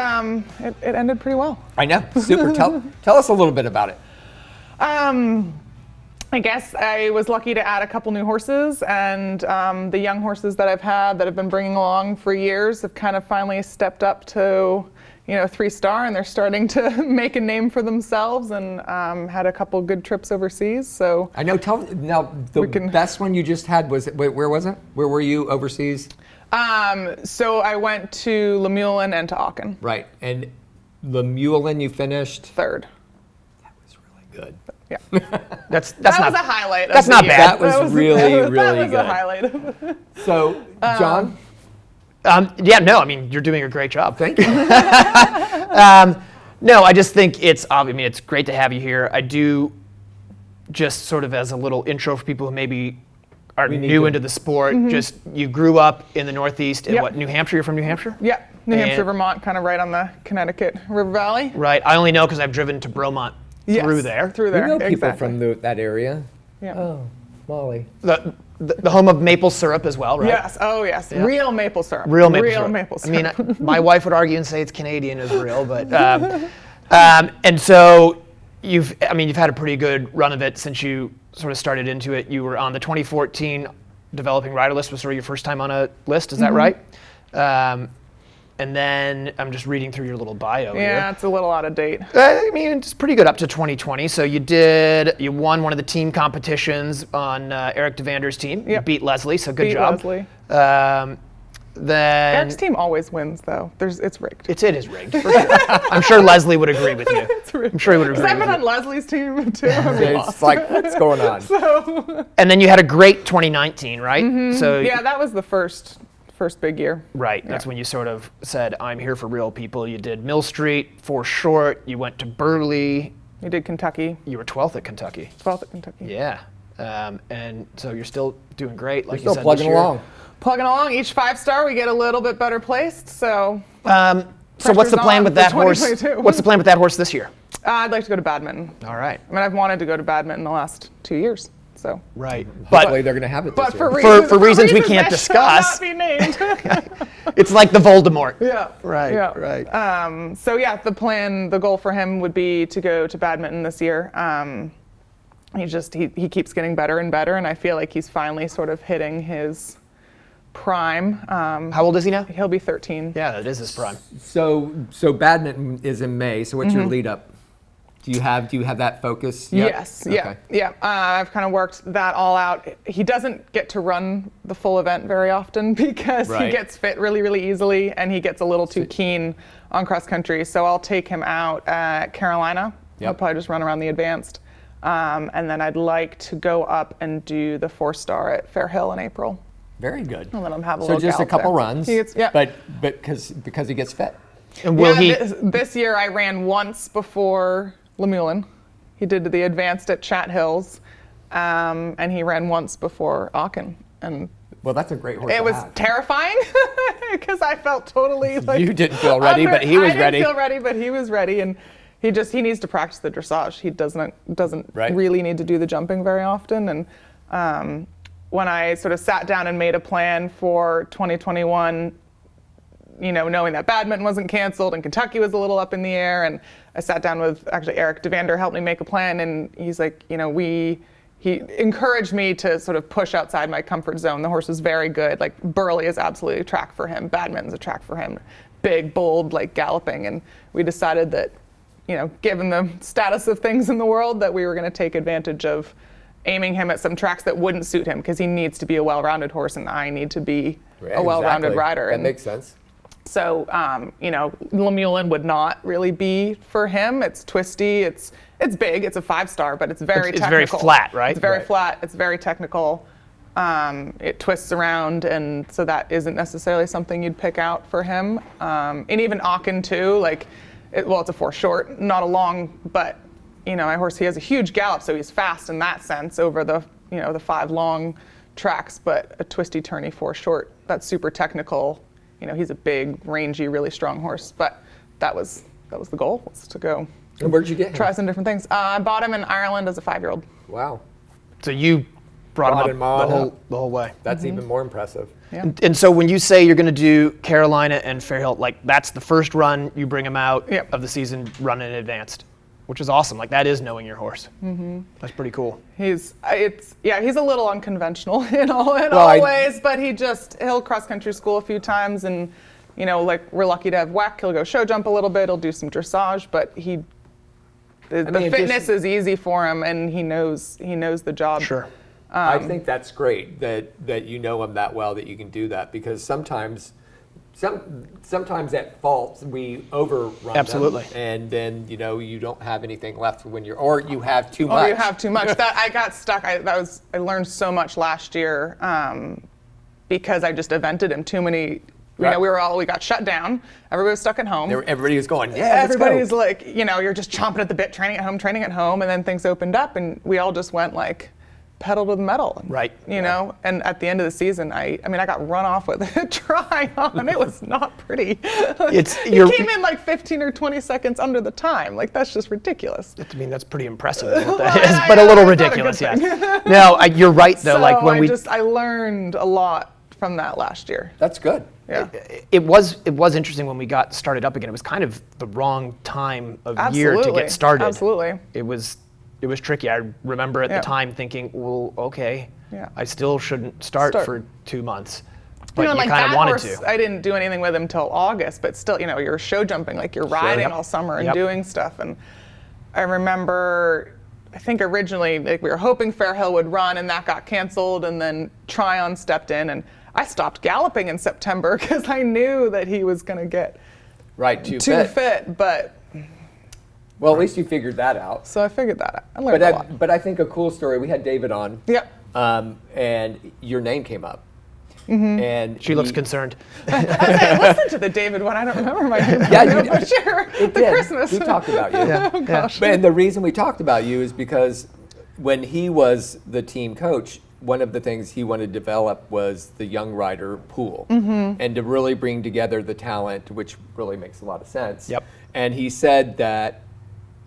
Speaker 8: ended pretty well.
Speaker 1: I know, super. Tell us a little bit about it.
Speaker 8: I guess I was lucky to add a couple new horses, and the young horses that I've had that I've been bringing along for years have kind of finally stepped up to, 3-star, and they're starting to make a name for themselves, and had a couple good trips overseas. So
Speaker 1: I know. The best one you just had was, where was it? Where were you overseas?
Speaker 8: So I went to Lemuelin and to Aachen.
Speaker 1: Right, and Lemuelin you finished
Speaker 8: Third.
Speaker 1: That was really good.
Speaker 8: Yeah.
Speaker 3: That's
Speaker 8: That
Speaker 3: not
Speaker 8: was a highlight.
Speaker 3: that's
Speaker 8: of the
Speaker 3: not
Speaker 8: year.
Speaker 3: bad.
Speaker 1: That was really, really
Speaker 8: That was
Speaker 1: good.
Speaker 8: a highlight.
Speaker 1: So, John,
Speaker 3: Yeah, no, I mean, you're doing a great job.
Speaker 1: thank you.
Speaker 3: No, I just think it's great to have you here. I do, just sort of as a little intro for people who maybe are new into the sport, just you grew up in the Northeast in
Speaker 8: Yep.
Speaker 3: what, New Hampshire? You're from New Hampshire?
Speaker 8: Yeah, New Hampshire,
Speaker 3: And-
Speaker 8: Vermont, kind of right on the Connecticut River Valley.
Speaker 3: Right. I only know because I've driven to Bromont through there.
Speaker 8: Through
Speaker 1: We
Speaker 8: there.
Speaker 1: know people
Speaker 8: exactly.
Speaker 1: from that area.
Speaker 8: Yeah.
Speaker 1: Oh, Molly.
Speaker 3: The home of maple syrup as well, right?
Speaker 8: Yes. Oh, yes. Real maple syrup.
Speaker 3: Real maple syrup.
Speaker 8: maple syrup.
Speaker 3: I mean, my wife would argue and say it's Canadian as real, but and so you've had a pretty good run of it since you sort of started into it. You were on the 2014 Developing Rider list, was sort of your first time on a list, is that right? And then I'm just reading through your little bio
Speaker 8: yeah,
Speaker 3: here.
Speaker 8: it's a little out of date.
Speaker 3: I mean, it's pretty good up to 2020. So you won one of the team competitions on Eric DeVander's team. You
Speaker 8: Yep.
Speaker 3: beat Leslie, so good
Speaker 8: Beat
Speaker 3: job.
Speaker 8: Leslie.
Speaker 3: then
Speaker 8: Eric's team always wins, though. It's rigged.
Speaker 3: it is rigged. For sure. I'm sure Leslie would agree with you.
Speaker 8: It's rigged.
Speaker 3: I'm sure he would agree
Speaker 8: Because I've
Speaker 3: with
Speaker 8: been
Speaker 3: you.
Speaker 8: on Leslie's team too. and we
Speaker 1: It's
Speaker 8: lost.
Speaker 1: like, what's going on?
Speaker 8: So
Speaker 3: And then you had a great 2019, right? So
Speaker 8: yeah, that was the first big year.
Speaker 3: Right. That's when you sort of said, I'm here for real people. You did Mill Street, 4 short. You went to Burley.
Speaker 8: We did Kentucky.
Speaker 3: You were 12th at Kentucky.
Speaker 8: 12th at Kentucky.
Speaker 3: Yeah. And so you're still doing great. Like
Speaker 1: Still
Speaker 3: you said,
Speaker 1: plugging
Speaker 3: this year.
Speaker 1: along.
Speaker 8: Plugging along, each 5-star, we get a little bit better placed. So
Speaker 3: So what's the
Speaker 8: Pressure's
Speaker 3: plan
Speaker 8: on
Speaker 3: with
Speaker 8: for
Speaker 3: that horse?
Speaker 8: 2022.
Speaker 3: What's the plan with that horse this year?
Speaker 8: I'd like to go to badminton.
Speaker 3: All right.
Speaker 8: I mean, I've wanted to go to badminton the last 2 years. So,
Speaker 3: Right.
Speaker 1: Hopefully they're going to have it this
Speaker 8: but
Speaker 1: year.
Speaker 3: For reasons we can't
Speaker 8: that
Speaker 3: discuss.
Speaker 8: shall not be named.
Speaker 3: It's like the Voldemort.
Speaker 8: Yeah.
Speaker 3: Right.
Speaker 8: Yeah.
Speaker 3: Right.
Speaker 8: So yeah, the goal for him would be to go to badminton this year. He keeps getting better and better, and I feel like he's finally sort of hitting his prime.
Speaker 3: How old is he now?
Speaker 8: He'll be 13.
Speaker 3: Yeah, it is his prime.
Speaker 1: So badminton is in May. So what's your lead up? Do you have that focus yet?
Speaker 8: Yes, yeah. I've kind of worked that all out. He doesn't get to run the full event very often because he
Speaker 1: Right.
Speaker 8: gets fit really, really easily, and he gets a little too keen on cross country. So I'll take him out at Carolina.
Speaker 1: Yep.
Speaker 8: I'll probably just run around the advanced. And then I'd like to go up and do the 4-star at Fair Hill in April.
Speaker 1: Very good.
Speaker 8: And let him have a
Speaker 1: So
Speaker 8: little
Speaker 1: just a
Speaker 8: gallop
Speaker 1: couple
Speaker 8: there.
Speaker 1: runs.
Speaker 8: He gets- yeah.
Speaker 1: But because he gets fit.
Speaker 3: And will he?
Speaker 8: This year I ran once before Lemulin. He did the advanced at Chat Hills, and he ran once before Aachen. And
Speaker 1: Well, that's a great horse.
Speaker 8: it
Speaker 1: to
Speaker 8: was
Speaker 1: have.
Speaker 8: terrifying because I felt totally like
Speaker 1: You didn't feel ready, but he was
Speaker 8: I
Speaker 1: ready.
Speaker 8: didn't feel ready, but he was ready, and he needs to practice the dressage. He doesn't
Speaker 1: Right.
Speaker 8: really need to do the jumping very often. And when I sort of sat down and made a plan for 2021, knowing that badminton wasn't canceled and Kentucky was a little up in the air, and I sat down with actually Eric DeVander helped me make a plan, and he's like, he encouraged me to sort of push outside my comfort zone. The horse is very good. Like Burley is absolutely a track for him. Badminton's a track for him. Big, bold, like galloping, and we decided that, given the status of things in the world, that we were going to take advantage of aiming him at some tracks that wouldn't suit him because he needs to be a well-rounded horse, and I need to be a well-rounded
Speaker 1: Exactly.
Speaker 8: rider.
Speaker 1: That
Speaker 8: And
Speaker 1: makes sense.
Speaker 8: so, Lemulin would not really be for him. It's twisty. It's big. It's a 5-star, but it's very
Speaker 3: It's
Speaker 8: technical.
Speaker 3: very flat, right?
Speaker 8: It's very
Speaker 1: Right.
Speaker 8: flat. It's very technical. It twists around, and so that isn't necessarily something you'd pick out for him. And even Aachen too. It's a 4 short, not a long, but my horse, he has a huge gallop, so he's fast in that sense over the 5 long tracks, but a twisty, turny 4 short. That's super technical. He's a big, rangy, really strong horse, but that was the goal, was to go
Speaker 1: And where'd you get him?
Speaker 8: try some different things. I bought him in Ireland as a 5-year-old.
Speaker 1: Wow.
Speaker 3: So you brought
Speaker 1: Brought
Speaker 3: him
Speaker 1: him
Speaker 3: up
Speaker 1: on
Speaker 3: the whole way.
Speaker 1: That's even more impressive.
Speaker 8: Yeah.
Speaker 3: And so when you say you're going to do Carolina and Fair Hill, that's the first run you bring him out
Speaker 8: Yep.
Speaker 3: of the season, run in advanced, which is awesome. That is knowing your horse. Mm-hmm. That's pretty cool.
Speaker 8: He's a little unconventional in all
Speaker 1: I-
Speaker 8: ways, but he'll cross country school a few times, and we're lucky to have WAC. He'll go show jump a little bit. He'll do some dressage, but the
Speaker 1: it
Speaker 8: fitness
Speaker 1: just-
Speaker 8: is easy for him, and he knows the job.
Speaker 3: Sure.
Speaker 1: I think that's great that you know him that well that you can do that, because sometimes at fault we overrun
Speaker 3: Absolutely.
Speaker 1: them, and then you don't have anything left when or you have too
Speaker 8: Oh,
Speaker 1: much.
Speaker 8: you have too much. That I got stuck. I learned so much last year because I just evented him too many.
Speaker 1: Right.
Speaker 8: We got shut down. Everybody was stuck at home.
Speaker 1: Everybody was going, yeah,
Speaker 8: Everybody's
Speaker 1: let's go.
Speaker 8: like, you're just chomping at the bit, training at home, and then things opened up, and we all just went pedal to the metal.
Speaker 3: Right.
Speaker 8: And at the end of the season, I got run off with a try on. It was not pretty. He came in 15 or 20 seconds under the time. That's just ridiculous.
Speaker 3: That's pretty impressive is what that is, but a little
Speaker 8: it's not a good
Speaker 3: ridiculous,
Speaker 8: thing.
Speaker 3: yeah. No, you're right though.
Speaker 8: So I learned a lot from that last year.
Speaker 1: That's good.
Speaker 8: Yeah.
Speaker 3: It was interesting when we got started up again. It was kind of the wrong time of year to get started.
Speaker 8: Absolutely.
Speaker 3: It was tricky. I remember at
Speaker 8: Yeah.
Speaker 3: the time thinking, well, okay,
Speaker 8: Yeah.
Speaker 3: I still shouldn't start for 2 months. But you
Speaker 8: like
Speaker 3: kind of
Speaker 8: that
Speaker 3: wanted
Speaker 8: horse,
Speaker 3: to.
Speaker 8: I didn't do anything with him until August, but still, you're show jumping, you're riding
Speaker 3: Yep.
Speaker 8: all summer and
Speaker 3: Yep.
Speaker 8: doing stuff. And I remember, I think originally we were hoping Fair Hill would run, and that got canceled, and then Tryon stepped in, and I stopped galloping in September because I knew that he was going to get
Speaker 1: too
Speaker 8: fit. But
Speaker 1: well, at least you figured that out.
Speaker 8: So I figured that out. I learned a lot.
Speaker 1: But I think a cool story. We had David on.
Speaker 8: Yep.
Speaker 1: And your name came up. And
Speaker 3: she looks concerned.
Speaker 8: I listened to the David one. I don't remember my name.
Speaker 1: Yeah,
Speaker 8: for sure.
Speaker 1: It
Speaker 8: the
Speaker 1: did.
Speaker 8: Christmas.
Speaker 1: We talked about you.
Speaker 8: Oh, gosh.
Speaker 1: And the reason we talked about you is because when he was the team coach, one of the things he wanted to develop was the young rider pool, and to really bring together the talent, which really makes a lot of sense.
Speaker 3: Yep.
Speaker 1: And he said that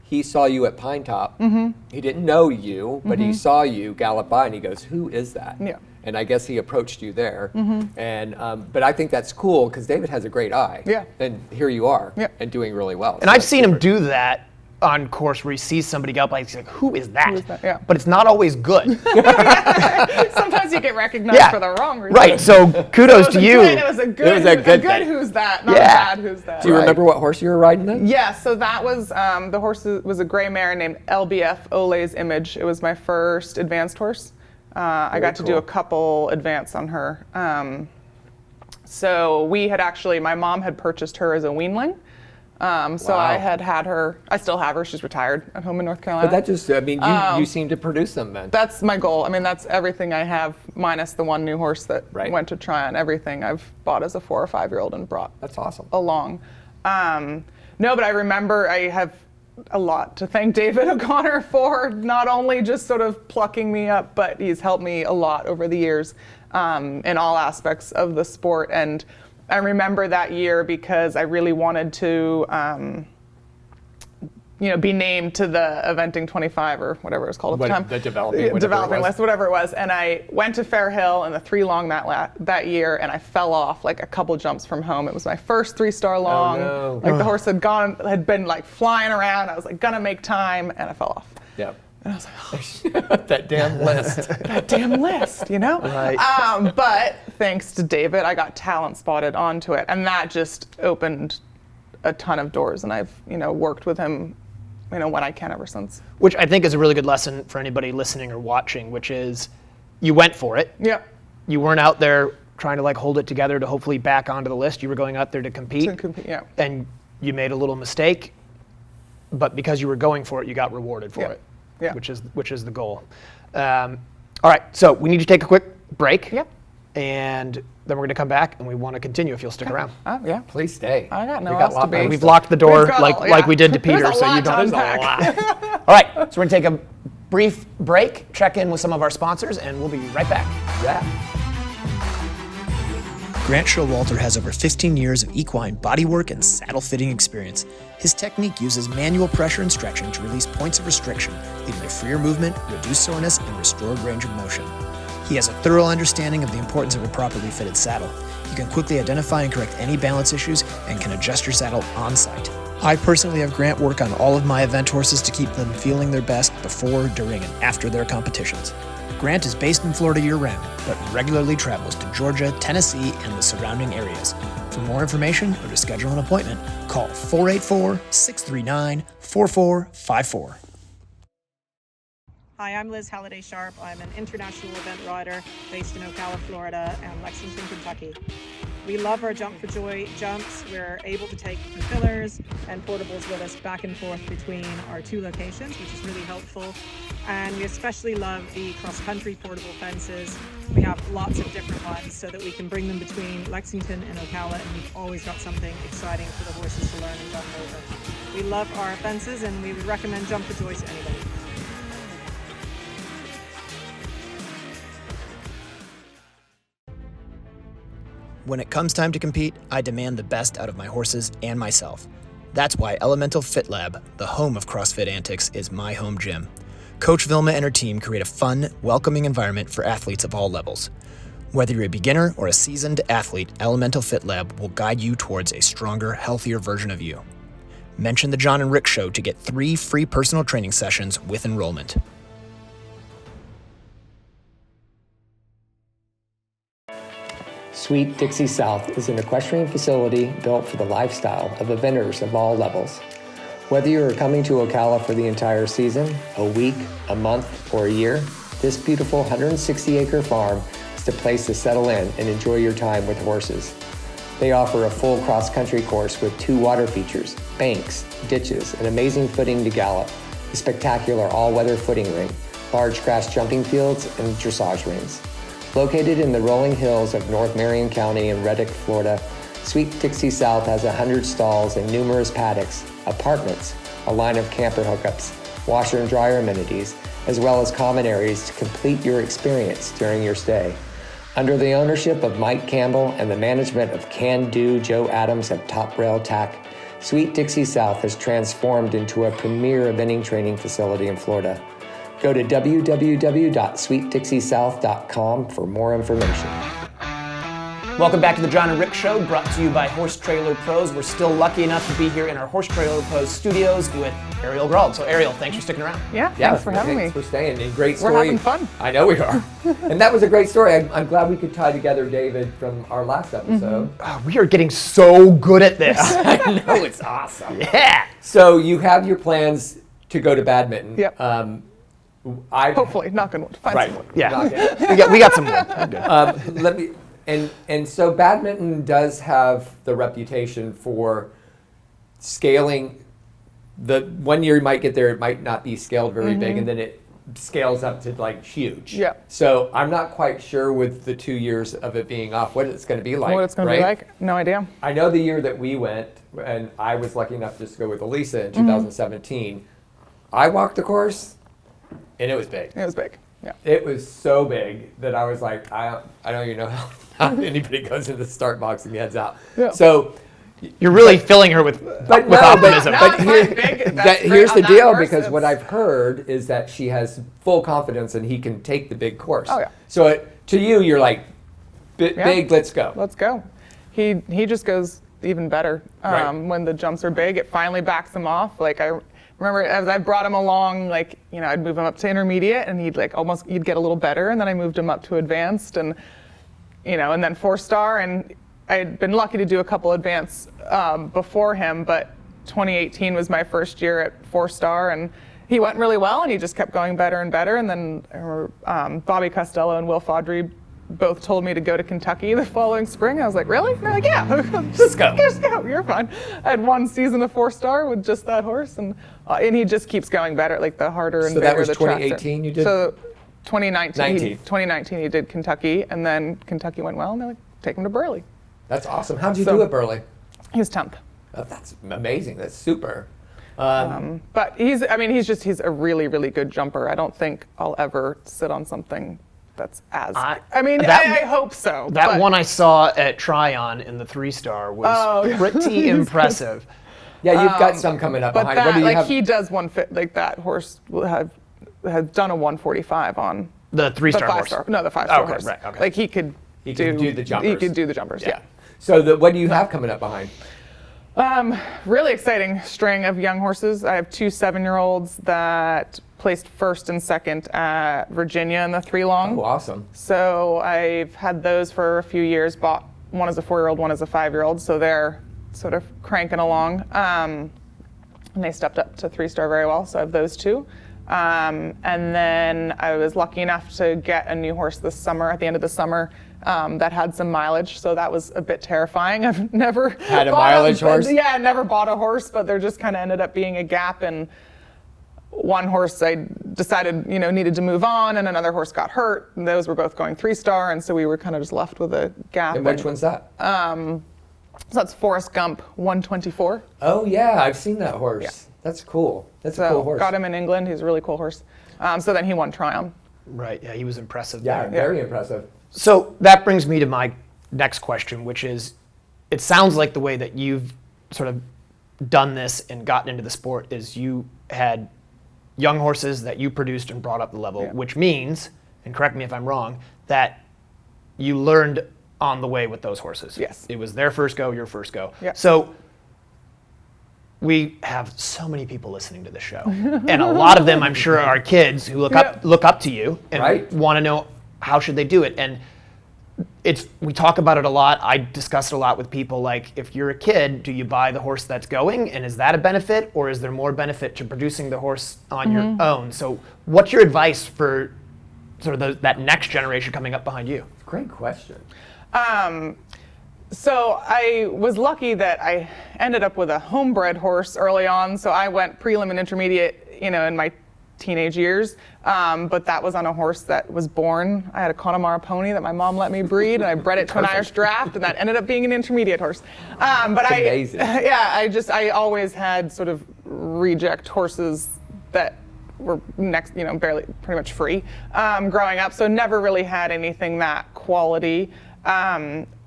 Speaker 1: he saw you at Pine Top. He didn't know you, but he saw you gallop by, and he goes, "Who is that?"
Speaker 8: Yeah.
Speaker 1: And I guess he approached you there. And but I think that's cool because David has a great eye.
Speaker 8: Yeah.
Speaker 1: And here you are,
Speaker 8: Yeah.
Speaker 1: and doing really well.
Speaker 3: And I've seen him do that on course where he sees somebody gallop by, he's like, who is that?
Speaker 8: Who is that? Yeah.
Speaker 3: But it's not always good.
Speaker 8: Sometimes you get recognized for the wrong reason.
Speaker 3: Right, so kudos to you.
Speaker 8: It was a good
Speaker 1: thing.
Speaker 8: who's that, not a bad who's that.
Speaker 1: Do you remember what horse you were riding then?
Speaker 8: Yeah, so that was, the horse was a gray mare named LBF, Ole's Image. It was my first advanced horse. I got to do a couple advance on her. So we had actually, my mom had purchased her as a weanling. So I had her, I still have her, she's retired at home in North Carolina.
Speaker 1: But that just, I mean, you seem to produce them then.
Speaker 8: That's my goal. I mean, that's everything I have, minus the one new horse that went to Tryon. Everything I've bought as a 4 or 5 year old and brought
Speaker 1: That's awesome.
Speaker 8: along. No, but I remember I have a lot to thank David O'Connor for, not only just sort of plucking me up, but he's helped me a lot over the years in all aspects of the sport. And I remember that year because I really wanted to, be named to the Eventing 25 or whatever it was called at the time.
Speaker 1: The developing
Speaker 8: list, whatever it was. And I went to Fair Hill in the 3 long that year, and I fell off like a couple jumps from home. It was my first 3-star long.
Speaker 1: Oh, no.
Speaker 8: Like the horse had been like flying around. I was like gonna make time, and I fell off.
Speaker 1: Yeah.
Speaker 8: And I was like, oh.
Speaker 1: That damn list.
Speaker 8: That damn list, you know?
Speaker 3: Right.
Speaker 8: But thanks to David, I got talent spotted onto it, and that just opened a ton of doors, and I've, worked with him, when I can ever since.
Speaker 3: Which I think is a really good lesson for anybody listening or watching, which is you went for it.
Speaker 8: Yeah.
Speaker 3: You weren't out there trying to like hold it together to hopefully back onto the list. You were going out there to compete.
Speaker 8: Yeah.
Speaker 3: And you made a little mistake, but because you were going for it, you got rewarded for it.
Speaker 8: Yeah.
Speaker 3: Which is the goal. All right, so we need to take a quick break.
Speaker 8: Yep.
Speaker 3: And then we're going to come back, and we want to continue if you'll stick around.
Speaker 8: Yeah.
Speaker 1: Please stay.
Speaker 8: I got no
Speaker 1: We got
Speaker 8: else to be.
Speaker 3: We've locked the door
Speaker 8: We've got-
Speaker 3: like we did to
Speaker 8: There's
Speaker 3: Peter,
Speaker 8: a
Speaker 3: so you
Speaker 8: lot to
Speaker 3: don't.
Speaker 8: unpack.
Speaker 3: All right, so we're going to take a brief break, check in with some of our sponsors, and we'll be right back.
Speaker 1: Yeah.
Speaker 7: Grant Showalter has over 15 years of equine bodywork and saddle fitting experience. His technique uses manual pressure and stretching to release points of restriction, leading to freer movement, reduced soreness, and restored range of motion. He has a thorough understanding of the importance of a properly fitted saddle. You can quickly identify and correct any balance issues and can adjust your saddle on site. I personally have Grant work on all of my event horses to keep them feeling their best before, during, and after their competitions. Grant is based in Florida year-round, but regularly travels to Georgia, Tennessee, and the surrounding areas. For more information or to schedule an appointment, call 484-639-4454.
Speaker 9: Hi, I'm Liz Halliday Sharp. I'm an international event rider based in Ocala, Florida and Lexington, Kentucky. We love our Jump for Joy jumps. We're able to take the fillers and portables with us back and forth between our 2 locations, which is really helpful. And we especially love the cross-country portable fences. We have lots of different ones so that we can bring them between Lexington and Ocala, and we've always got something exciting for the horses to learn and jump over. We love our fences, and we would recommend Jump for Joy to anybody.
Speaker 7: When it comes time to compete, I demand the best out of my horses and myself. That's why Elemental Fit Lab, the home of CrossFit antics, is my home gym. Coach Vilma and her team create a fun, welcoming environment for athletes of all levels. Whether you're a beginner or a seasoned athlete, Elemental Fit Lab will guide you towards a stronger, healthier version of you. Mention the Jon and Rick Show to get 3 free personal training sessions with enrollment.
Speaker 1: Sweet Dixie South is an equestrian facility built for the lifestyle of eventers of all levels. Whether you are coming to Ocala for the entire season, a week, a month, or a year, this beautiful 160-acre farm a place to settle in and enjoy your time with horses. They offer a full cross-country course with 2 water features, banks, ditches, an amazing footing to gallop, a spectacular all-weather footing ring, large grass jumping fields, and dressage rings. Located in the rolling hills of North Marion County in Reddick, Florida, Sweet Dixie South has 100 stalls and numerous paddocks, apartments, a line of camper hookups, washer and dryer amenities, as well as common areas to complete your experience during your stay. Under the ownership of Mike Campbell and the management of Can-Do Joe Adams of Top Rail Tack, Sweet Dixie South has transformed into a premier eventing training facility in Florida. Go to www.sweetdixiesouth.com for more information.
Speaker 3: Welcome back to the Jon and Rick Show, brought to you by Horse Trailer Pros. We're still lucky enough to be here in our Horse Trailer Pros studios with Ariel Grald. So Ariel, thanks for sticking around.
Speaker 8: Yeah, thanks for having me.
Speaker 1: Thanks for staying. And great story.
Speaker 8: We're having fun.
Speaker 1: I know we are. And that was a great story. I'm glad we could tie together David from our last episode.
Speaker 3: We are getting so good at this.
Speaker 1: I know, it's awesome.
Speaker 3: Yeah.
Speaker 1: So you have your plans to go to badminton.
Speaker 8: Yep.
Speaker 6: Hopefully, knock on wood. Find some wood.
Speaker 3: Yeah. we got some wood.
Speaker 1: Let me. And so badminton does have the reputation for scaling. The 1 year you might get there, it might not be scaled very big, and then it scales up to like huge.
Speaker 8: Yeah.
Speaker 1: So I'm not quite sure with the 2 years of it being off what it's going to be like.
Speaker 8: What it's going to be like? No idea.
Speaker 1: I know the year that we went, and I was lucky enough just to go with Elisa in 2017. I walked the course, and it was big.
Speaker 8: It was big. Yeah.
Speaker 1: It was so big that I was like, I don't even know how anybody goes into the start box and heads out.
Speaker 8: Yeah.
Speaker 1: So
Speaker 3: You're really filling her with optimism.
Speaker 1: Here's the deal, because what I've heard is that she has full confidence and he can take the big course.
Speaker 8: Oh, yeah.
Speaker 1: So to you, you're like, big, let's go.
Speaker 8: Let's go. He just goes even better.
Speaker 1: Right.
Speaker 8: When the jumps are big, it finally backs him off. Like I remember as I brought him along, like, you know, I'd move him up to intermediate and he'd get a little better, and then I moved him up to advanced, and, you know, and then 4-star, and I had been lucky to do a couple advanced before him, but 2018 was my first year at 4-star, and he went really well, and he just kept going better and better. And then I remember Bobby Costello and Will Faudree both told me to go to Kentucky the following spring. I was like, really? And they're like, yeah, just go. You're fine. I had one season of 4-star with just that horse, and he just keeps going better, like the harder and
Speaker 1: bigger
Speaker 8: the
Speaker 1: the 2018 you did?
Speaker 8: So 2019 he did Kentucky, and then Kentucky went well, and they're like, take him to Burley.
Speaker 1: That's awesome. How'd you do at Burley?
Speaker 8: He was 10th.
Speaker 1: Oh, that's amazing. That's super.
Speaker 8: But he's a really, really good jumper. I don't think I'll ever sit on something that's as. I hope so.
Speaker 3: That one I saw at Tryon in the 3-star was pretty impressive.
Speaker 1: Yeah, you've got some coming up behind.
Speaker 8: But
Speaker 1: What do you have?
Speaker 8: he does that horse has done a 145 on
Speaker 3: the 3-star horse.
Speaker 8: No, the 5-star
Speaker 3: okay,
Speaker 8: horse.
Speaker 3: Right, okay.
Speaker 8: Like he could
Speaker 1: do the jumpers.
Speaker 8: He could do the jumpers. Yeah.
Speaker 1: So what do you have coming up behind?
Speaker 8: Really exciting string of young horses. I have 2 7-year-olds that placed first and second at Virginia in the 3-long.
Speaker 1: Oh, awesome.
Speaker 8: So I've had those for a few years. Bought one as a 4-year-old, one as a 5-year-old. So they're sort of cranking along. And they stepped up to 3-star very well. So I have those 2. And then I was lucky enough to get a new horse this summer, at the end of the summer, that had some mileage. So that was a bit terrifying. I've never
Speaker 1: had a mileage horse?
Speaker 8: Yeah, I never bought a horse, but there just kind of ended up being a gap. And one horse I decided, needed to move on, and another horse got hurt. And those were both going 3-star. And so we were kind of just left with a gap.
Speaker 1: And which one's that?
Speaker 8: So that's Forrest Gump 124.
Speaker 1: Oh, yeah, I've seen that horse.
Speaker 8: Yeah.
Speaker 1: That's cool. That's a cool horse.
Speaker 8: Got him in England. He's a really cool horse. So then he won Tryon.
Speaker 3: Right, yeah, he was impressive
Speaker 1: Yeah,
Speaker 3: there.
Speaker 1: very impressive.
Speaker 3: So that brings me to my next question, which is, it sounds like the way that you've sort of done this and gotten into the sport is you had young horses that you produced and brought up the level, which means, and correct me if I'm wrong, that you learned on the way with those horses.
Speaker 8: Yes.
Speaker 3: It was their first go, your first go.
Speaker 8: Yeah.
Speaker 3: So we have so many people listening to this show, and a lot of them, I'm sure, are kids who look up to you and want to know how should they do it. And we talk about it a lot. I discuss it a lot with people. Like, if you're a kid, do you buy the horse that's going, and is that a benefit, or is there more benefit to producing the horse on your own? So, what's your advice for sort of that next generation coming up behind you?
Speaker 1: Great question.
Speaker 8: So I was lucky that I ended up with a homebred horse early on. So I went prelim and intermediate, in my teenage years. But that was on a horse that was born. I had a Connemara pony that my mom let me breed, and I bred it to an Irish draft, and that ended up being an intermediate horse. But
Speaker 1: amazing.
Speaker 8: I always had sort of reject horses that were barely pretty much free growing up. So never really had anything that quality.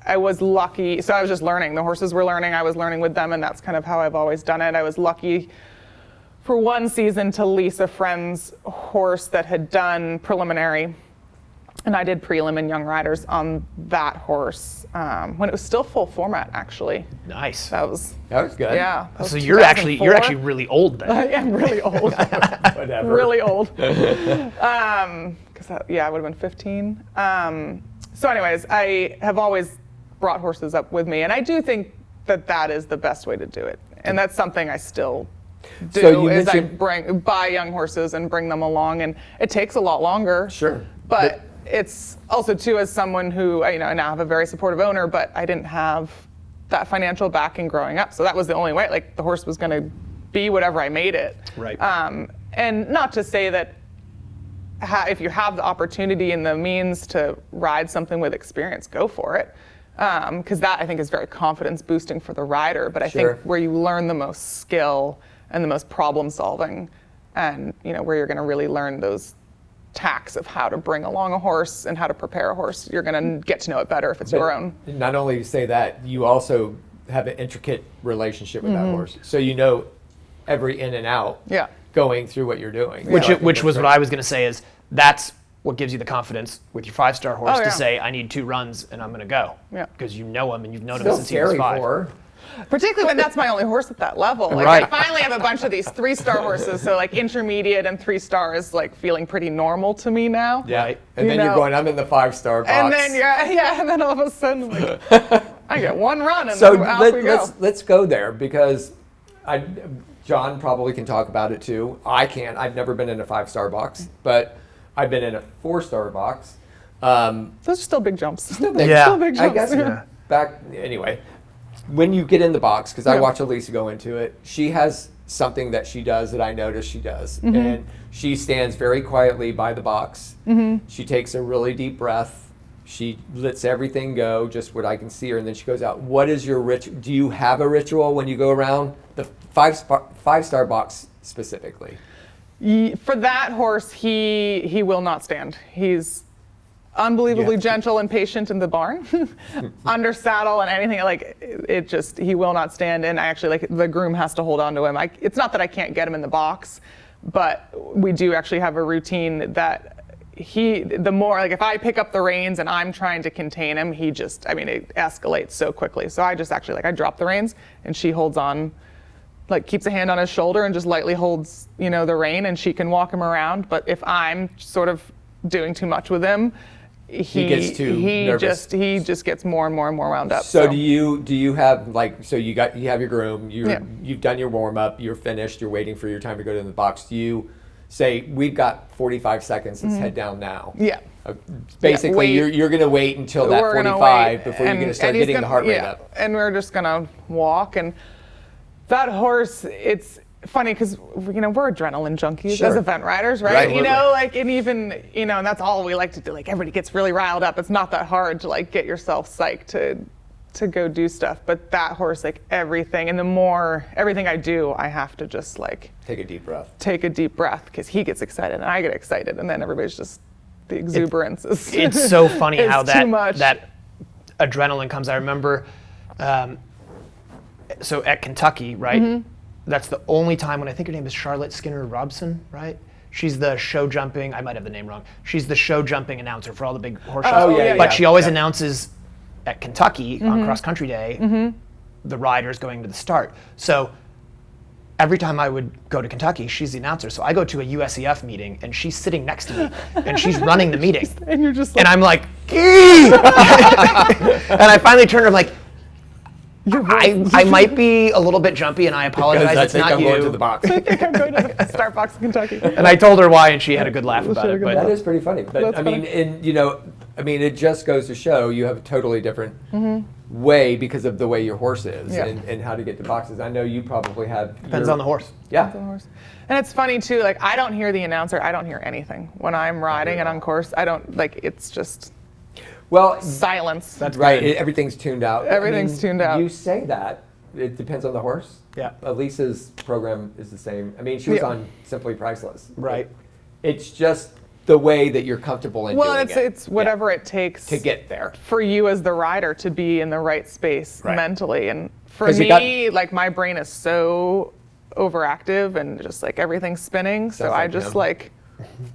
Speaker 8: I was lucky, so I was just learning. The horses were learning, I was learning with them, and that's kind of how I've always done it. I was lucky for one season to lease a friend's horse that had done preliminary, and I did prelim and young riders on that horse when it was still full format, actually.
Speaker 3: Nice.
Speaker 8: That was
Speaker 1: good.
Speaker 8: Yeah.
Speaker 3: So you're actually really old then.
Speaker 8: I am really old.
Speaker 1: Whatever.
Speaker 8: Really old. Because I would have been 15. So anyways, I have always brought horses up with me, and I do think that is the best way to do it, and that's something I still do.
Speaker 1: So
Speaker 8: I buy young horses and bring them along, and it takes a lot longer.
Speaker 1: Sure.
Speaker 8: But it's also too, as someone who I now have a very supportive owner, but I didn't have that financial backing growing up, so that was the only way. Like, the horse was going to be whatever I made it.
Speaker 3: Right.
Speaker 8: And not to say that if you have the opportunity and the means to ride something with experience, go for it. Because that, I think, is very confidence boosting for the rider. But I think where you learn the most skill and the most problem solving, and where you're going to really learn those tacks of how to bring along a horse and how to prepare a horse, you're going to get to know it better if it's your own.
Speaker 1: Not only you say that, you also have an intricate relationship with that horse. So you know every in and out going through what you're doing.
Speaker 3: Which was what I was going to say is that's what gives you the confidence with your 5-star horse to say, I need 2 runs and I'm going to go.
Speaker 8: Yeah.
Speaker 3: Because you know him and you've known him
Speaker 1: Still
Speaker 3: since he was
Speaker 1: scary
Speaker 3: 5.
Speaker 1: for her.
Speaker 8: Particularly when that's my only horse at that level. Like,
Speaker 3: Right.
Speaker 8: I finally have a bunch of these 3-star horses, so like intermediate and 3-star is like feeling pretty normal to me now.
Speaker 1: Yeah.
Speaker 3: Right.
Speaker 1: And then you're going, I'm in the 5-star box.
Speaker 8: And then and then all of a sudden, like, I get 1 run and
Speaker 1: So
Speaker 8: then off we go.
Speaker 1: let's go there, because John probably can talk about it too. I can't. I've never been in a 5-star box, but I've been in a 4-star box.
Speaker 8: Those are still big jumps.
Speaker 1: Still big
Speaker 8: jumps.
Speaker 1: I guess anyway, when you get in the box, because I watch Elisa go into it, she has something that she does that I notice she does. And she stands very quietly by the box. She takes a really deep breath. She lets everything go, just what I can see her, and then she goes out. What is your ritual? Do you have a ritual when you go around the 5-star box specifically?
Speaker 8: For that horse, he will not stand. He's unbelievably gentle and patient in the barn, under saddle and anything. Like, he will not stand. And I actually, the groom has to hold on to him. It's not that I can't get him in the box, but we do actually have a routine that the more, if I pick up the reins and I'm trying to contain him, it escalates so quickly. So I just actually, I drop the reins and she holds on, keeps a hand on his shoulder and just lightly holds, the rein, and she can walk him around. But if I'm sort of doing too much with him, he
Speaker 1: gets too nervous.
Speaker 8: He just gets more and more and more wound up.
Speaker 1: So do you have you have your groom, you've done your warm up, you're finished, you're waiting for your time to go to the box. Do you say, we've got 45 seconds, let's head down now?
Speaker 8: Yeah.
Speaker 1: Basically, you're going to wait until that 45 before you're going to start getting the heart rate up.
Speaker 8: And we're just going to walk. And that horse, it's funny because we're adrenaline junkies as event riders, right? And even and that's all we like to do. Everybody gets really riled up. It's not that hard to get yourself psyched to go do stuff. But that horse, everything, and the more everything I do, I have to just
Speaker 1: take a deep breath.
Speaker 8: Take a deep breath, because he gets excited and I get excited, and then everybody's just, the exuberance is.
Speaker 3: It's so funny how
Speaker 8: that
Speaker 3: that adrenaline comes. I remember, so at Kentucky, right? That's the only time when I think her name is Charlotte Skinner Robson, right? She's the show jumping, I might have the name wrong. She's the show jumping announcer for all the big horse shows. But she always announces at Kentucky on cross country day, the riders going to the start. So every time I would go to Kentucky, she's the announcer. So I go to a USEF meeting and she's sitting next to me and she's running the meeting.
Speaker 8: And you're just
Speaker 3: and I'm like, and I finally turned to her, I'm like, I might be a little bit jumpy, and I apologize.
Speaker 1: Because I
Speaker 3: It's
Speaker 1: think
Speaker 3: not
Speaker 1: I'm
Speaker 3: you.
Speaker 1: going to the box.
Speaker 8: I'm going to the Starbucks in Kentucky.
Speaker 3: And I told her why, and she had a good laugh about it.
Speaker 1: That
Speaker 3: But
Speaker 1: is pretty funny. But
Speaker 8: That's
Speaker 1: I mean, it just goes to show you have a totally different way because of the way your horse is
Speaker 8: Yeah.
Speaker 1: and how to get to boxes. I know you probably have.
Speaker 3: depends on the horse.
Speaker 1: Yeah.
Speaker 8: And it's funny too, like I don't hear the announcer, I don't hear anything. When I'm riding and on course, I don't, like, it's just
Speaker 1: Well,
Speaker 8: silence.
Speaker 3: That's
Speaker 1: right.
Speaker 3: good.
Speaker 1: Everything's tuned out.
Speaker 8: Everything's tuned out.
Speaker 1: You say that. It depends on the horse.
Speaker 3: Yeah.
Speaker 1: Elisa's program is the same. I mean, she was
Speaker 8: Yeah.
Speaker 1: on Simply Priceless.
Speaker 3: Right.
Speaker 1: It's just the way that you're comfortable in
Speaker 8: Well,
Speaker 1: doing
Speaker 8: it's whatever it takes
Speaker 1: to get there.
Speaker 8: for you as the rider to be in the right space
Speaker 1: Right.
Speaker 8: mentally. And for
Speaker 1: 'Cause you
Speaker 8: me, like my brain is so overactive and just like everything's spinning. So
Speaker 1: Sounds
Speaker 8: I
Speaker 1: like
Speaker 8: just
Speaker 1: him.
Speaker 8: like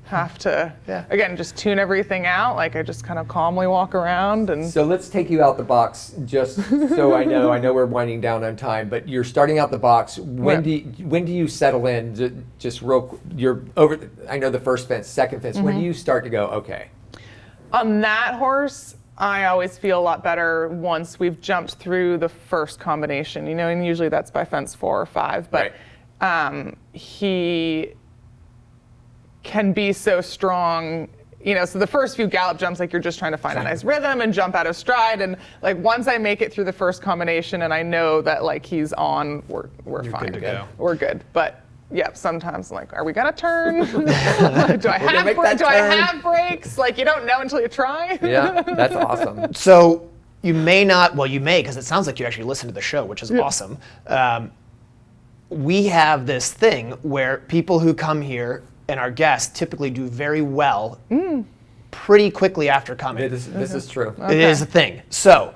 Speaker 8: have to,
Speaker 3: Yeah.
Speaker 8: again, just tune everything out. Like I just kind of calmly walk around and
Speaker 1: So let's take you out the box, just so I know we're winding down on time. But you're starting out the box. When do you settle in? Just real. You're over. I know the first fence, second fence. When do you start to go? Okay.
Speaker 8: on that horse, I always feel a lot better once we've jumped through the first combination, and usually that's by fence 4 or 5, but he can be so strong, so the first few gallop jumps, like you're just trying to find a nice rhythm and jump out of stride, and like once I make it through the first combination and I know that like he's on, we're fine.
Speaker 3: good to go.
Speaker 8: We're good, but yeah, sometimes I'm like, are we gonna turn? Do I have brakes? Like you don't know until you try.
Speaker 1: Yeah, that's awesome.
Speaker 3: So you may not, well, you may, because it sounds like you actually listen to the show, which is awesome. We have this thing where people who come here and our guests typically do very well pretty quickly after coming.
Speaker 1: This is true.
Speaker 3: It is a thing. So,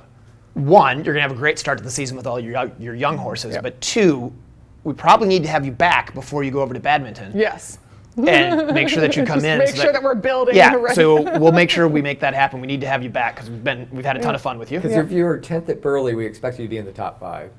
Speaker 3: one, you're going to have a great start to the season with all your young horses, but two, we probably need to have you back before you go over to Badminton.
Speaker 8: Yes.
Speaker 3: And make sure that you come
Speaker 8: Just
Speaker 3: in.
Speaker 8: make sure that we're building
Speaker 3: Yeah,
Speaker 8: the right.
Speaker 3: so we'll make sure we make that happen. We need to have you back because we've had a ton of fun with you.
Speaker 1: Because if you were 10th at Burley, we expect you to be in the top 5.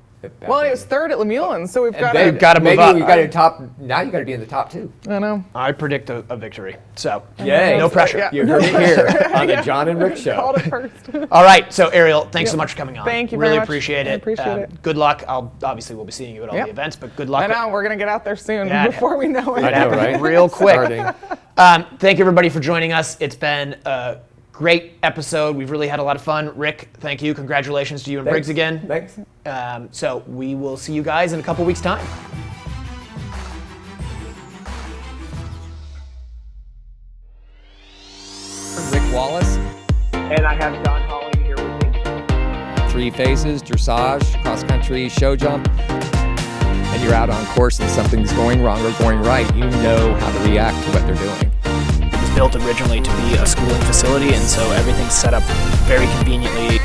Speaker 8: Well, he was 3rd at Lemuelin, so we've got
Speaker 3: They've got to move
Speaker 1: maybe
Speaker 3: up.
Speaker 1: you got to top. Now you got to be in the top 2.
Speaker 8: I know.
Speaker 3: I predict a victory. So,
Speaker 1: Yay.
Speaker 3: no pressure.
Speaker 8: Yeah.
Speaker 1: You heard it here on the Jon and Rick Show.
Speaker 8: Called it first.
Speaker 3: All right, so Ariel, thanks so much for coming on.
Speaker 8: Thank you
Speaker 3: Really
Speaker 8: very much.
Speaker 3: appreciate it.
Speaker 8: I appreciate it.
Speaker 3: Good luck. Obviously we'll be seeing you at all the events, but good luck.
Speaker 8: I know, we're going to get out there soon
Speaker 3: Yeah,
Speaker 8: before we know it.
Speaker 1: I know, right?
Speaker 3: Real quick.
Speaker 1: Starting.
Speaker 3: Thank you everybody for joining us. It's been a great episode. We've really had a lot of fun. Rick, thank you. Congratulations to you and Briggs again.
Speaker 1: Thanks.
Speaker 3: So we will see you guys in a couple weeks' time.
Speaker 1: Rick Wallace.
Speaker 2: And I have Don Holly here with me.
Speaker 1: 3 phases: dressage, cross country, show jump. And you're out on course and something's going wrong or going right. You know how to react to what they're doing.
Speaker 7: It was built originally to be a schooling facility, and so everything's set up very conveniently.